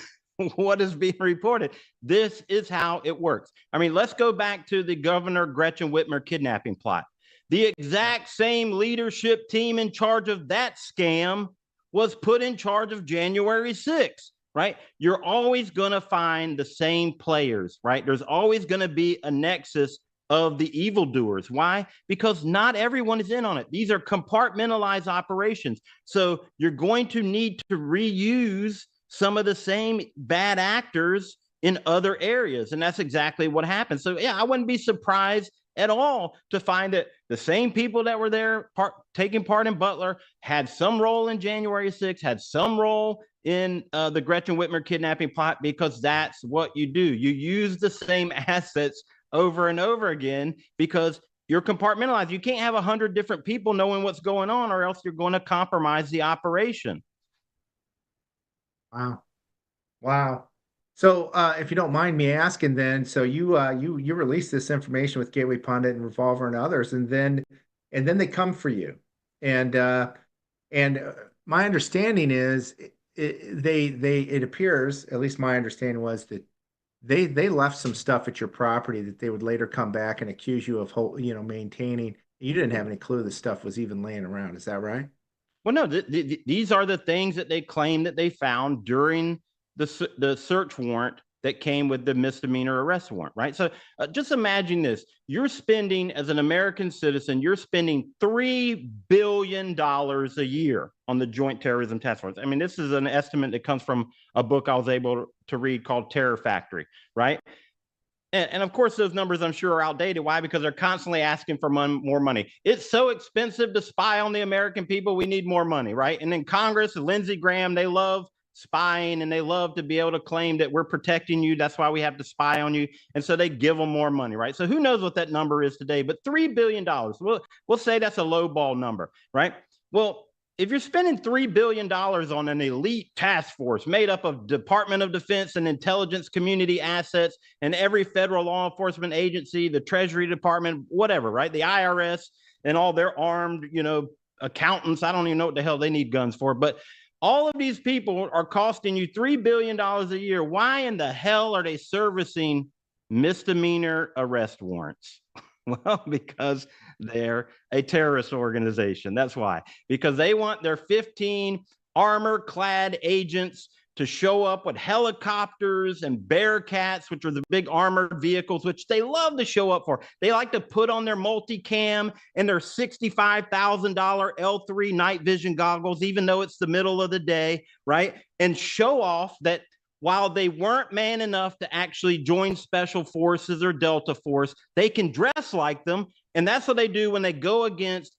what is being reported. This is how it works. I mean, let's go back to the Governor Gretchen Whitmer kidnapping plot. The exact same leadership team in charge of that scam was put in charge of January 6th. Right? You're always going to find the same players, right? There's always going to be a nexus of the evildoers. Why? Because not everyone is in on it. These are compartmentalized operations. So you're going to need to reuse some of the same bad actors in other areas. And that's exactly what happened. So yeah, I wouldn't be surprised at all to find that the same people that were there taking part in Butler had some role in January 6th, had some role in the Gretchen Whitmer kidnapping plot, because that's what you do. You use the same assets over and over again because you're compartmentalized. You can't have 100 different people knowing what's going on, or else you're going to compromise the operation. Wow. Wow. So, if you don't mind me asking, then, so you released this information with Gateway Pundit and Revolver and others, and then they come for you, and my understanding is it appears, at least my understanding was, that they left some stuff at your property that they would later come back and accuse you of maintaining. You didn't have any clue the stuff was even laying around. Is that right? Well, no, these are the things that they claim that they found during the search warrant that came with the misdemeanor arrest warrant, right? So just imagine this. You're spending, as an American citizen, you're spending $3 billion a year on the Joint Terrorism Task Force. I mean, this is an estimate that comes from a book I was able to read called Terror Factory, right? And of course, those numbers I'm sure are outdated. Why? Because they're constantly asking for more money. It's so expensive to spy on the American people. We need more money, right? And then Congress, Lindsey Graham, they love spying, and they love to be able to claim that we're protecting you. That's why we have to spy on you. And so they give them more money, right? So who knows what that number is today, but $3 billion. We'll say that's a low ball number, right? Well, if you're spending $3 billion on an elite task force made up of Department of Defense and intelligence community assets and every federal law enforcement agency, the Treasury Department, whatever, right? The IRS and all their armed, accountants, I don't even know what the hell they need guns for, but all of these people are costing you $3 billion a year. Why in the hell are they servicing misdemeanor arrest warrants? Well, because they're a terrorist organization. That's why. Because they want their 15 armor-clad agents to show up with helicopters and Bearcats, which are the big armored vehicles, which they love to show up for. They like to put on their multicam and their $65,000 L3 night vision goggles, even though it's the middle of the day, right? And show off that while they weren't man enough to actually join special forces or Delta Force, they can dress like them. And that's what they do when they go against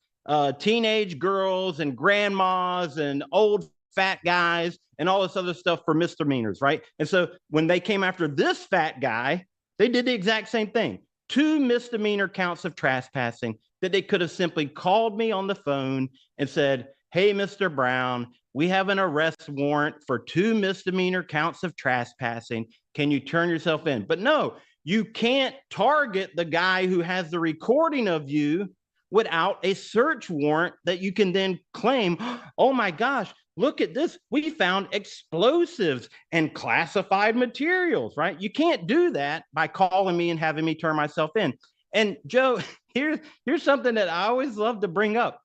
teenage girls and grandmas and old fat guys and all this other stuff for misdemeanors, right? And so when they came after this fat guy, they did the exact same thing. 2 misdemeanor counts of trespassing that they could have simply called me on the phone and said, hey, Mr. Brown, we have an arrest warrant for 2 misdemeanor counts of trespassing. Can you turn yourself in? But no, you can't target the guy who has the recording of you without a search warrant that you can then claim, oh my gosh, look at this. We found explosives and classified materials, right? You can't do that by calling me and having me turn myself in. And Joe, here's something that I always love to bring up.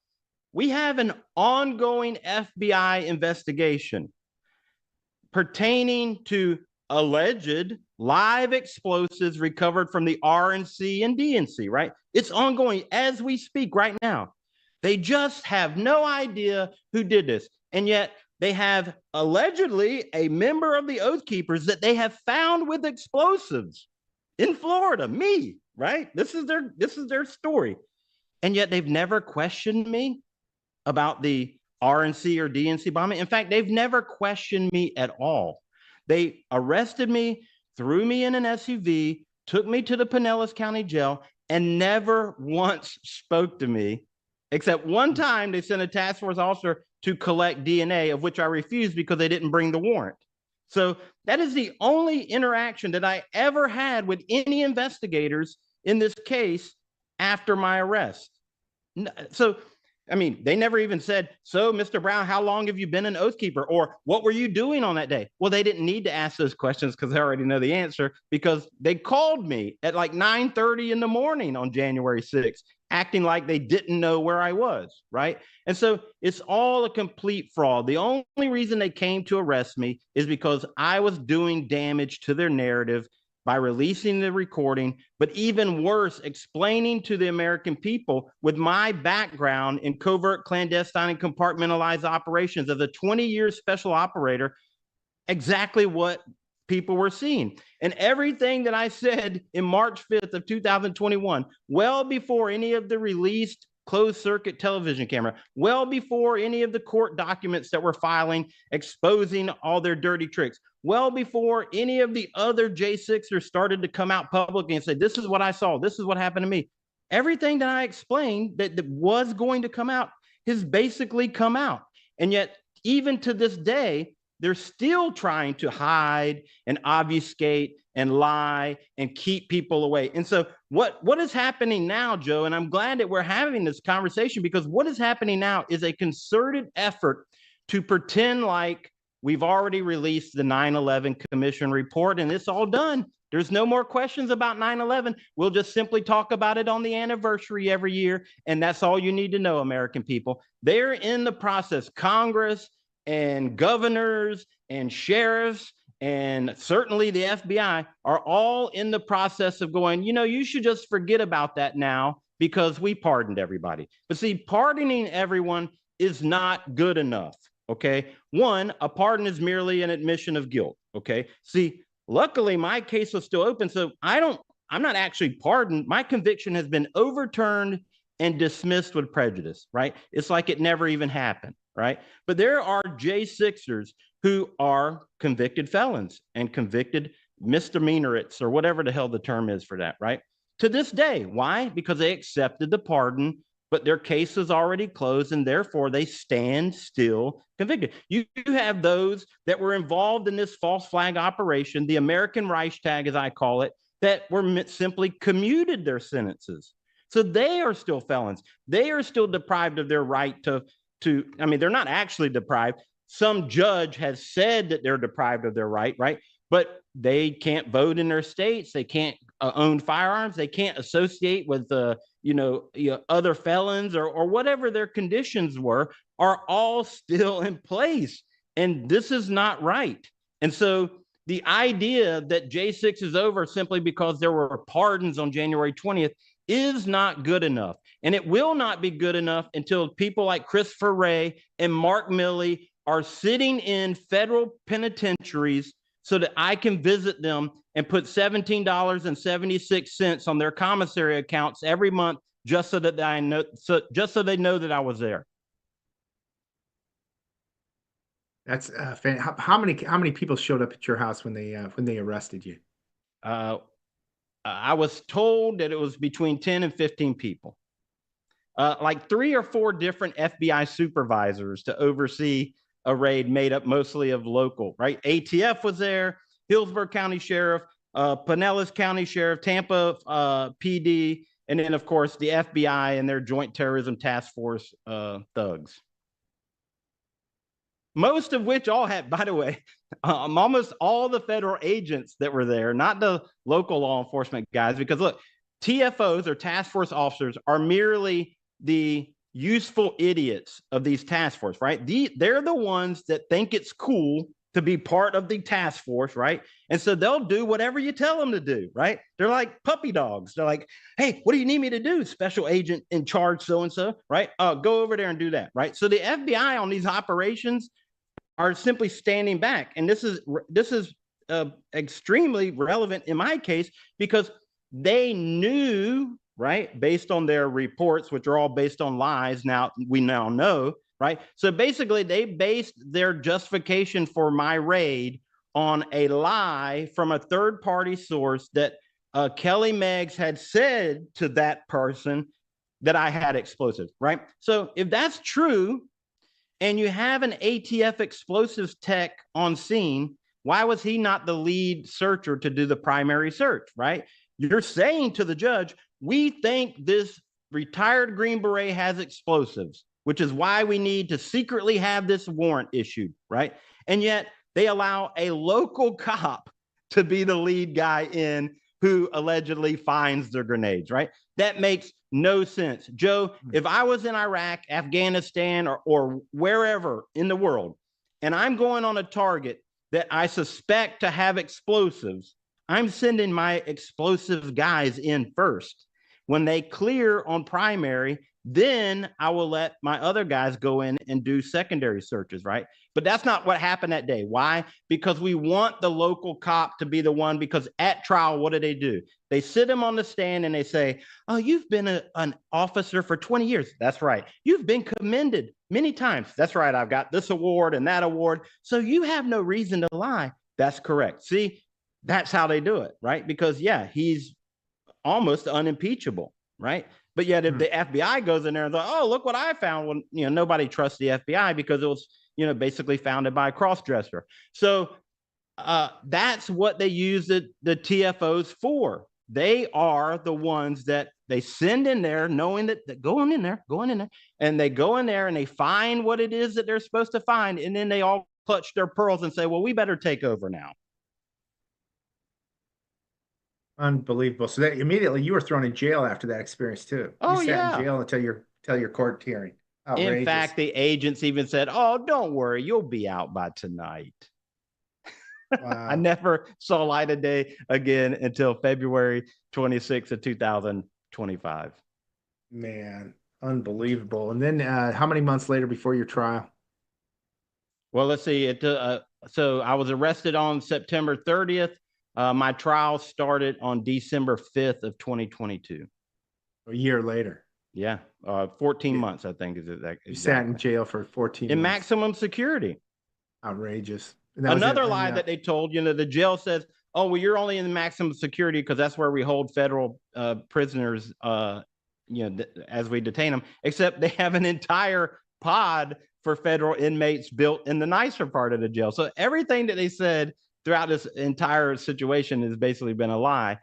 We have an ongoing FBI investigation pertaining to alleged live explosives recovered from the RNC and DNC, right? It's ongoing as we speak right now. They just have no idea who did this. And yet they have allegedly a member of the Oath Keepers that they have found with explosives in Florida, me, right? This is their story. And yet they've never questioned me about the RNC or DNC bombing. In fact, they've never questioned me at all. They arrested me, threw me in an SUV, took me to the Pinellas County Jail, and never once spoke to me, except one time they sent a task force officer to collect DNA, of which I refused because they didn't bring the warrant. So that is the only interaction that I ever had with any investigators in this case after my arrest. So I mean, they never even said, so Mr. Brown, how long have you been an Oath Keeper? Or what were you doing on that day? Well, they didn't need to ask those questions because they already know the answer, because they called me at like 9:30 in the morning on January 6th, acting like they didn't know where I was, right? And so it's all a complete fraud. The only reason they came to arrest me is because I was doing damage to their narrative by releasing the recording, but even worse, explaining to the American people with my background in covert, clandestine, and compartmentalized operations as a 20-year special operator, exactly what people were seeing. And everything that I said in March 5th of 2021, well before any of the released closed circuit television camera, well before any of the court documents that we're filing exposing all their dirty tricks, well before any of the other J6ers started to come out publicly and say, this is what I saw, this is what happened to me. Everything that I explained that was going to come out has basically come out. And yet, even to this day, they're still trying to hide and obfuscate and lie and keep people away. And so what is happening now, Joe, and I'm glad that we're having this conversation, because what is happening now is a concerted effort to pretend like we've already released the 9/11 Commission report and it's all done. There's no more questions about 9/11. We'll just simply talk about it on the anniversary every year. And that's all you need to know, American people. They're in the process. Congress and governors and sheriffs and certainly the FBI are all in the process of going, you should just forget about that now because we pardoned everybody. But see, pardoning everyone is not good enough, okay? One, a pardon is merely an admission of guilt, okay? See, luckily my case was still open, so I'm not actually pardoned. My conviction has been overturned and dismissed with prejudice, right? It's like it never even happened, right? But there are J6ers who are convicted felons and convicted misdemeanorates, or whatever the hell the term is for that, right? To this day. Why? Because they accepted the pardon but their case is already closed, and therefore they stand still convicted. You have those that were involved in this false flag operation, the American Reichstag, as I call it, that were simply commuted their sentences. So they are still felons. They are still deprived of their right to, I mean, they're not actually deprived. Some judge has said that they're deprived of their right? But they can't vote in their states. They can't own firearms. They can't associate with other felons or whatever their conditions were, are all still in place. And this is not right. And so the idea that J6 is over simply because there were pardons on January 20th is not good enough. And it will not be good enough until people like Christopher Wray and Mark Milley are sitting in federal penitentiaries so that I can visit them and put $17.76 on their commissary accounts every month just so that just so they know that I was there. That's how many people showed up at your house when they arrested you? I was told that it was between 10 and 15 people. Like 3 or 4 different FBI supervisors to oversee a raid made up mostly of local, right? ATF was there, Hillsborough County Sheriff, Pinellas County Sheriff, Tampa PD, and then of course the FBI and their Joint Terrorism Task Force thugs. Most of which all had, by the way, almost all the federal agents that were there, not the local law enforcement guys, because look, TFOs or task force officers are merely the useful idiots of these task force, right? They're the ones that think it's cool to be part of the task force, right? And so they'll do whatever you tell them to do, right? They're like puppy dogs. They're like, hey, what do you need me to do? Special agent in charge, so-and-so, right? Go over there and do that, right? So the FBI on these operations are simply standing back. And this is extremely relevant in my case because they knew, right, based on their reports, which are all based on lies, we now know, right? So basically they based their justification for my raid on a lie from a third-party source that Kelly Meggs had said to that person that I had explosives, right? So if that's true, and you have an ATF explosives tech on scene, why was he not the lead searcher to do the primary search, right? You're saying to the judge, we think this retired Green Beret has explosives, which is why we need to secretly have this warrant issued, right? And yet they allow a local cop to be the lead guy in who allegedly finds the grenades, right? That makes no sense. Joe, if I was in Iraq, Afghanistan, or wherever in the world, and I'm going on a target that I suspect to have explosives, I'm sending my explosives guys in first. When they clear on primary, then I will let my other guys go in and do secondary searches, right? But that's not what happened that day. Why? Because we want the local cop to be the one, because at trial, what do? They sit him on the stand and they say, oh, you've been an officer for 20 years. That's right. You've been commended many times. That's right. I've got this award and that award. So you have no reason to lie. That's correct. See, that's how they do it, right? Because yeah, he's almost unimpeachable, right? But yet if the FBI goes in there and goes, oh, look what I found. Well, nobody trusts the FBI because it was, basically founded by a cross-dresser. So that's what they use the TFOs for. They are the ones that they send in there knowing that going in there, and they go in there and they find what it is that they're supposed to find. And then they all clutch their pearls and say, well, we better take over now. Unbelievable. So that immediately you were thrown in jail after that experience too. Oh, you sat in jail until your court hearing. Outrageous. In fact, the agents even said, oh, don't worry, you'll be out by tonight. Wow. I never saw light of day again until February 26th of 2025. Man, unbelievable. And then how many months later before your trial? Well, let's see. So I was arrested on September 30th. My trial started on December 5th of 2022. A year later. Yeah, 14 months, I think is exactly. You sat in jail for 14 in months. Maximum security. Outrageous. Another lie that they told, the jail says, oh, well, you're only in the maximum security because that's where we hold federal prisoners as we detain them, except they have an entire pod for federal inmates built in the nicer part of the jail. So everything that they said throughout this entire situation has basically been a lie.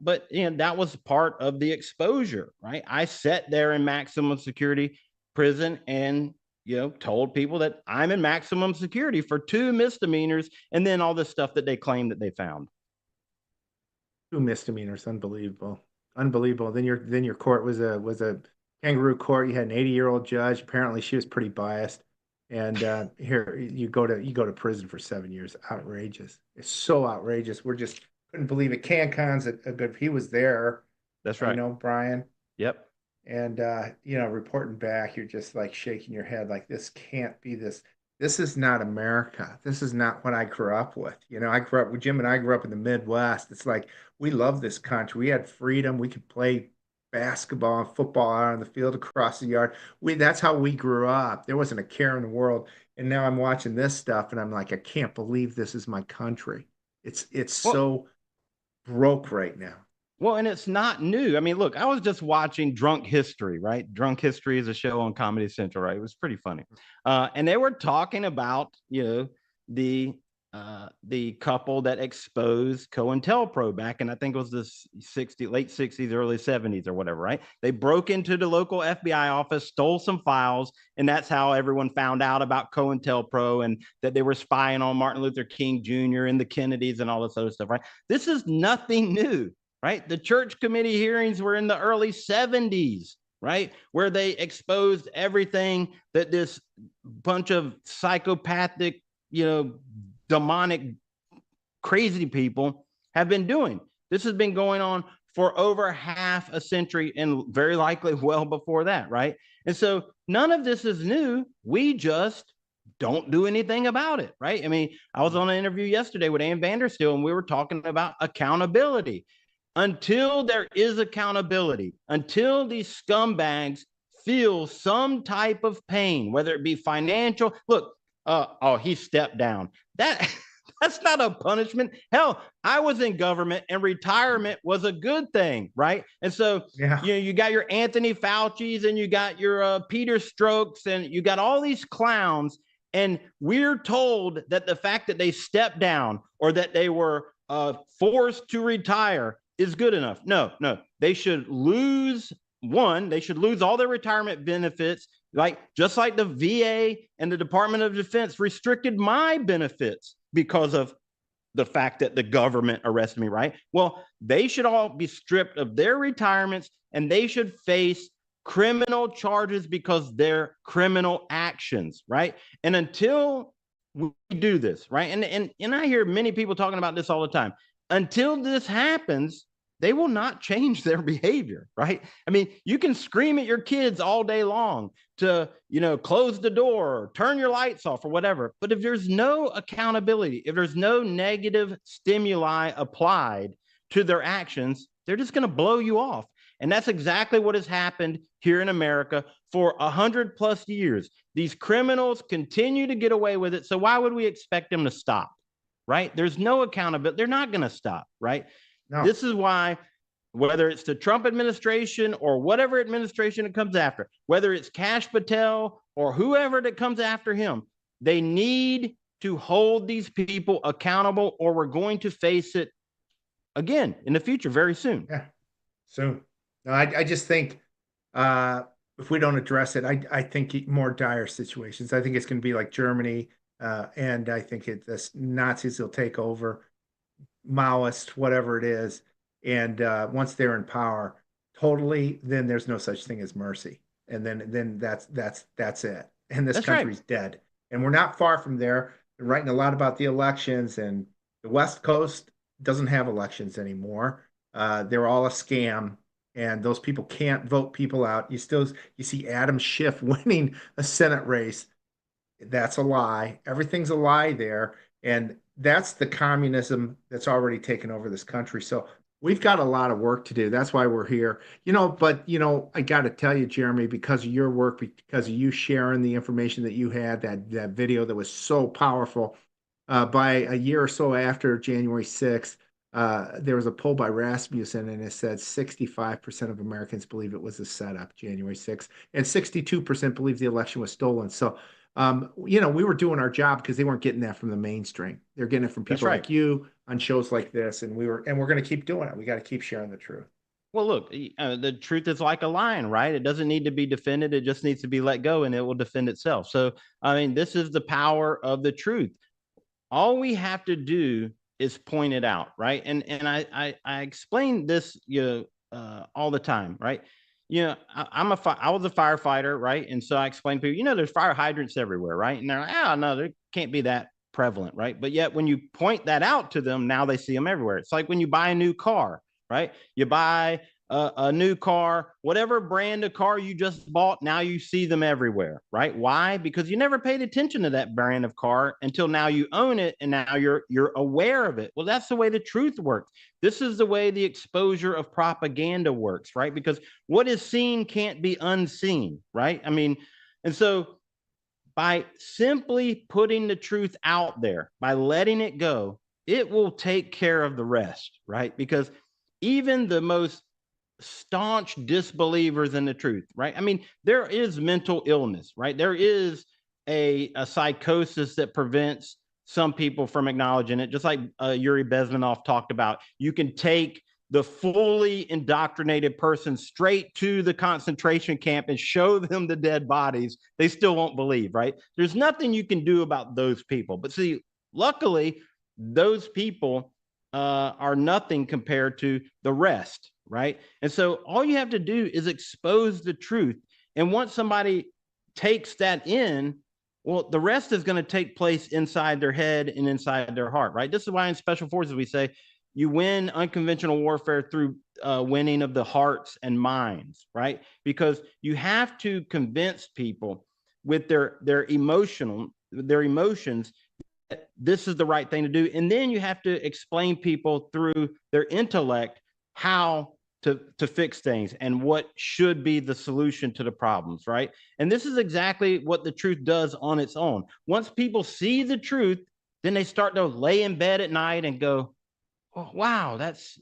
But that was part of the exposure, right? I sat there in maximum security prison and told people that I'm in maximum security for 2 misdemeanors, and then all this stuff that they claimed that they found. 2 misdemeanors, unbelievable, unbelievable. Then your court was a kangaroo court. You had an 80-year-old judge. Apparently, she was pretty biased. And here you go to prison for 7 years. Outrageous! It's so outrageous. We're just couldn't believe it. CanCon's a good. He was there. That's right. Brian. Yep. And reporting back, you're just like shaking your head, like this can't be this. This is not America. This is not what I grew up with. I grew up with Jim and I grew up in the Midwest. It's like we love this country. We had freedom. We could play basketball and football out on the field across the yard. That's how we grew up. There wasn't a care in the world. And now I'm watching this stuff and I'm like, I can't believe this is my country. It's so broke right now. Well, and it's not new. I mean, look, I was just watching Drunk History, right? Drunk History is a show on Comedy Central, right? It was pretty funny. And they were talking about, the couple that exposed COINTELPRO back in, I think it was the late 60s, early 70s or whatever, right? They broke into the local FBI office, stole some files, and that's how everyone found out about COINTELPRO and that they were spying on Martin Luther King Jr. and the Kennedys and all this other stuff, right? This is nothing new. Right? The church committee hearings were in the early 70s, right? Where they exposed everything that this bunch of psychopathic, demonic, crazy people have been doing. This has been going on for over half a century and very likely well before that, right? And so none of this is new. We just don't do anything about it, right? I mean, I was on an interview yesterday with Ann Vandersteel and we were talking about accountability. Until there is accountability, until these scumbags feel some type of pain, whether it be financial, look, he stepped down. That's not a punishment. Hell, I was in government and retirement was a good thing, right? And so you got your Anthony Fauci's and you got your Peter Strzok's and you got all these clowns, and we're told that the fact that they stepped down or that they were forced to retire is good enough. No, they should lose all their retirement benefits, just like the VA and the Department of Defense restricted my benefits because of the fact that the government arrested me, right? Well, they should all be stripped of their retirements and they should face criminal charges because they're criminal actions, right? And until we do this, right? And I hear many people talking about this all the time. Until this happens, they will not change their behavior, right? I mean, you can scream at your kids all day long to, close the door, turn your lights off or whatever. But if there's no accountability, if there's no negative stimuli applied to their actions, they're just going to blow you off. And that's exactly what has happened here in America for 100+ years. These criminals continue to get away with it. So why would we expect them to stop, right? There's no accountability. They're not going to stop, right? No. This is why, whether it's the Trump administration or whatever administration it comes after, whether it's Kash Patel or whoever that comes after him, they need to hold these people accountable or we're going to face it again in the future very soon. Yeah, soon. No, I just think if we don't address it, I think more dire situations. I think it's going to be like Germany, and I think the Nazis will take over. Maoist, whatever it is, and once they're in power, totally, then there's no such thing as mercy, and then that's it, and this country's dead, and we're not far from there. They're writing a lot about the elections, and the West Coast doesn't have elections anymore. They're all a scam, and those people can't vote people out. You see Adam Schiff winning a Senate race. That's a lie. Everything's a lie there, and that's the communism that's already taken over this country. So we've got a lot of work to do. That's why we're here. But I got to tell you, Jeremy, because of your work, because of you sharing the information that you had, that video that was so powerful, by a year or so after January 6th, There was a poll by Rasmussen, and it said 65% of Americans believe it was a setup, January 6th, and 62% believe the election was stolen. So, we were doing our job because they weren't getting that from the mainstream. They're getting it from That's people right. like you on shows like this, and we're going to keep doing it. We got to keep sharing the truth. Well, look, the truth is like a lion, right? It doesn't need to be defended. It just needs to be let go and it will defend itself. So, I mean, this is the power of the truth. All we have to do is point it out, right? And I explain this, all the time, right? I was a firefighter, right? And so I explain to people, there's fire hydrants everywhere, right? And they're like, oh, no, there can't be that prevalent, right? But yet when you point that out to them, now they see them everywhere. It's like when you buy a new car, right? You buy a new car, whatever brand of car you just bought, now you see them everywhere, right? Why? Because you never paid attention to that brand of car until now you own it, and now you're aware of it. Well, that's the way the truth works. This is the way the exposure of propaganda works, right? Because what is seen can't be unseen, right? I mean, and so by simply putting the truth out there, by letting it go, it will take care of the rest, right? Because even the most staunch disbelievers in the truth, right? I mean, there is mental illness, right? There is a psychosis that prevents some people from acknowledging it, just like Yuri Bezmenov talked about. You can take the fully indoctrinated person straight to the concentration camp and show them the dead bodies. They still won't believe, right? There's nothing you can do about those people. But see, luckily, those people are nothing compared to the rest, right? And so all you have to do is expose the truth. And once somebody takes that in, well, the rest is going to take place inside their head and inside their heart, right? This is why in Special Forces we say you win unconventional warfare through winning of the hearts and minds, right? Because you have to convince people with their emotions that this is the right thing to do. And then you have to explain people through their intellect how to fix things and what should be the solution to the problems, right? And this is exactly what the truth does on its own. Once people see the truth, then they start to lay in bed at night and go, oh, wow, that's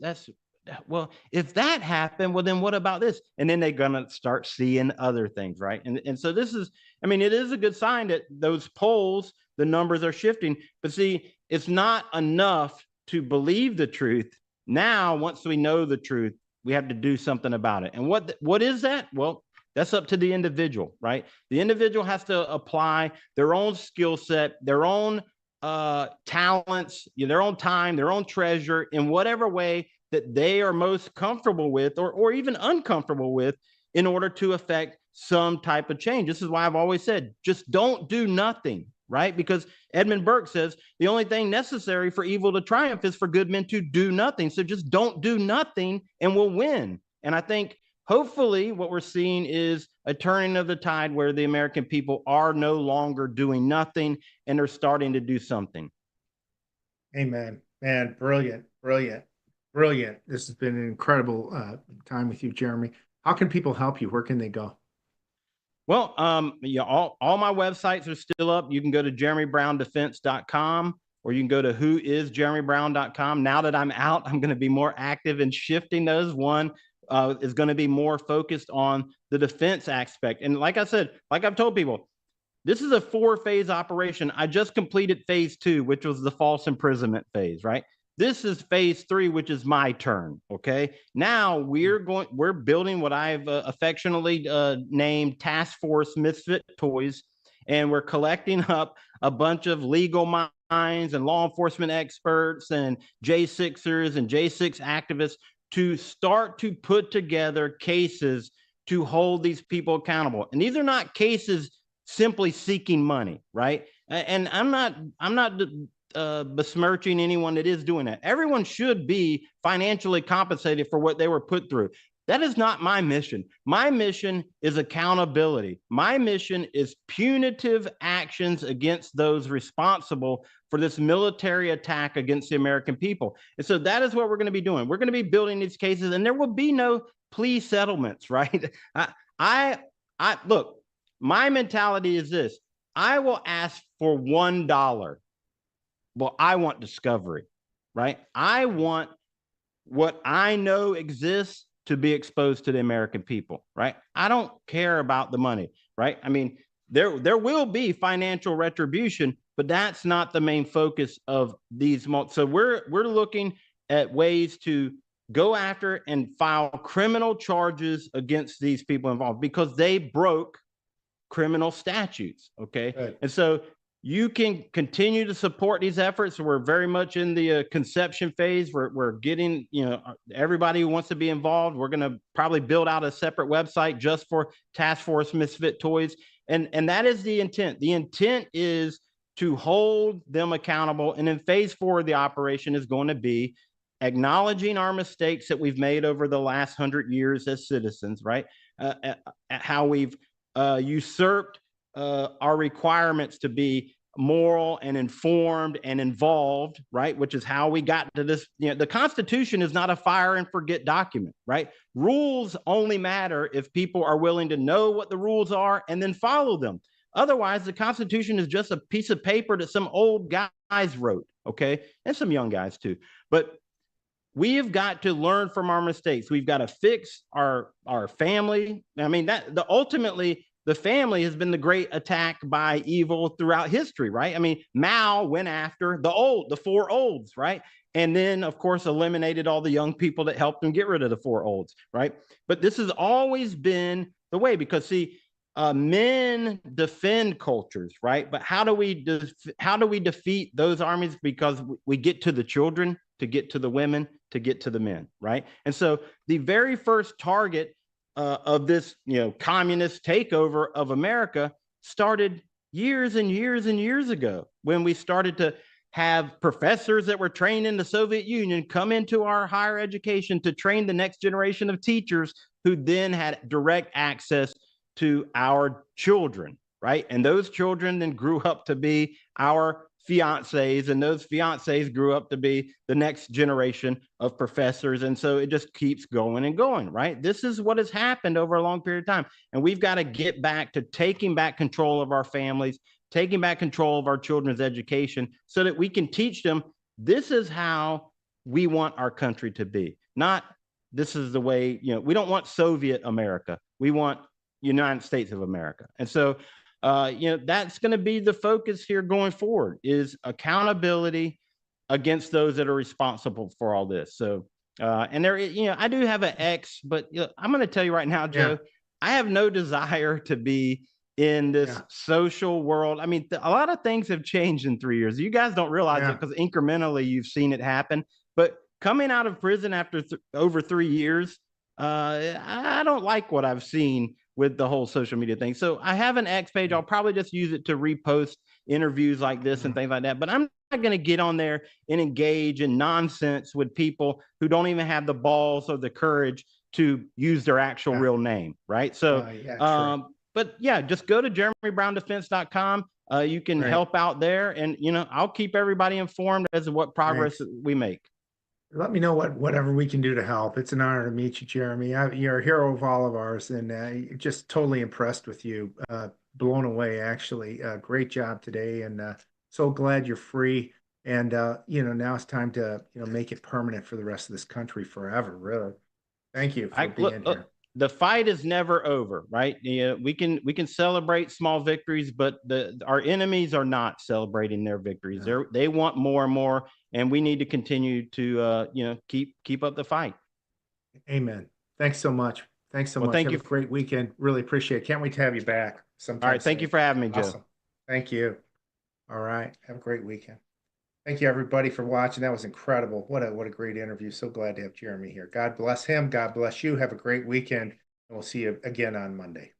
well, if that happened, well, then what about this? And then they're gonna start seeing other things, right? And so this is, I mean, it is a good sign that those polls, the numbers are shifting. But see, it's not enough to believe the truth. Now, once we know the truth, we have to do something about it. And what is that? Well, that's up to the individual, right? The individual has to apply their own skill set, their own talents, their own time, their own treasure in whatever way that they are most comfortable with or even uncomfortable with in order to affect some type of change. This is why I've always said, just don't do nothing, right? Because Edmund Burke says the only thing necessary for evil to triumph is for good men to do nothing. So just don't do nothing and we'll win. And I think hopefully what we're seeing is a turning of the tide where the American people are no longer doing nothing and they're starting to do something. Amen. Man, brilliant. This has been an incredible time with you, Jeremy. How can people help you? Where can they go? Well, all my websites are still up. You can go to jeremybrown.defense.com or you can go to whoisjeremybrown.com. Now that I'm out, I'm going to be more active in shifting those. One is going to be more focused on the defense aspect. And like I said, like I've told people, this is a 4-phase operation. I just completed phase 2, which was the false imprisonment phase, right? This is phase 3, which is my turn. Okay. Now we're building what I've affectionately named Task Force Misfit Toys. And we're collecting up a bunch of legal minds and law enforcement experts and J6ers and J6 activists to start to put together cases to hold these people accountable. And these are not cases simply seeking money, right? And I'm not besmirching anyone that is doing that. Everyone should be financially compensated for what they were put through. That is not my mission. My mission is accountability. My mission is punitive actions against those responsible for this military attack against the American people. And so that is what we're going to be doing. We're going to be building these cases, and there will be no plea settlements, right? I look, my mentality is this. I will ask for $1. Well, I want discovery, right? I want what I know exists to be exposed to the American people, right? I don't care about the money, right? I mean, there will be financial retribution, but that's not the main focus of these. So we're looking at ways to go after and file criminal charges against these people involved because they broke criminal statutes. Okay. Good. And so you can continue to support these efforts. We're very much in the conception phase. We're getting, everybody who wants to be involved. We're going to probably build out a separate website just for Task Force Misfit Toys. And that is the intent. The intent is to hold them accountable. And in phase 4 of the operation is going to be acknowledging our mistakes that we've made over the last 100 years as citizens, right? How we've usurped our requirements to be moral and informed and involved, right? Which is how we got to this. The Constitution is not a fire and forget document, right? Rules only matter if people are willing to know what the rules are and then follow them. Otherwise, the Constitution is just a piece of paper that some old guys wrote, okay? And some young guys too. But we have got to learn from our mistakes. We've got to fix our family. I mean, ultimately, the family has been the great attack by evil throughout history, right? I mean, Mao went after the 4 olds, right? And then, of course, eliminated all the young people that helped him get rid of the 4 olds, right? But this has always been the way because, see, men defend cultures, right? But how do we defeat those armies? Because we get to the children, to get to the women, to get to the men, right? And so the very first target of this, communist takeover of America started years and years and years ago when we started to have professors that were trained in the Soviet Union come into our higher education to train the next generation of teachers who then had direct access to our children, right? And those children then grew up to be our fiancés, and those fiancés grew up to be the next generation of professors. And so it just keeps going and going, right? This is what has happened over a long period of time. And we've got to get back to taking back control of our families, taking back control of our children's education so that we can teach them this is how we want our country to be. Not this is the way, we don't want Soviet America. We want United States of America. And so that's going to be the focus here going forward is accountability against those that are responsible for all this. So, and there, I do have an X, but I'm going to tell you right now, Joe, I have no desire to be in this social world. I mean, a lot of things have changed in 3 years. You guys don't realize it because incrementally you've seen it happen. But coming out of prison after over 3 years, I don't like what I've seen with the whole social media thing. So I have an X page. I'll probably just use it to repost interviews like this and things like that. But I'm not going to get on there and engage in nonsense with people who don't even have the balls or the courage to use their actual real name, right? So, but yeah, just go to jeremybrowndefense.com. You can help out there, and I'll keep everybody informed as to what progress we make. Let me know whatever we can do to help. It's an honor to meet you, Jeremy. You're a hero of all of ours, and just totally impressed with you. Blown away, actually. Great job today, and so glad you're free. And now it's time to make it permanent for the rest of this country forever. Really, thank you for being here. The fight is never over, right? We can celebrate small victories, but our enemies are not celebrating their victories. They want more and more, and we need to continue to keep up the fight. Amen. Thanks so much. Thanks so much. Thank Have you. A great weekend. Really appreciate it. Can't wait to have you back sometime. All right. Thank you for having me, Joe. Awesome. Thank you. All right. Have a great weekend. Thank you, everybody, for watching. That was incredible. What a great interview. So glad to have Jeremy here. God bless him. God bless you. Have a great weekend. And we'll see you again on Monday.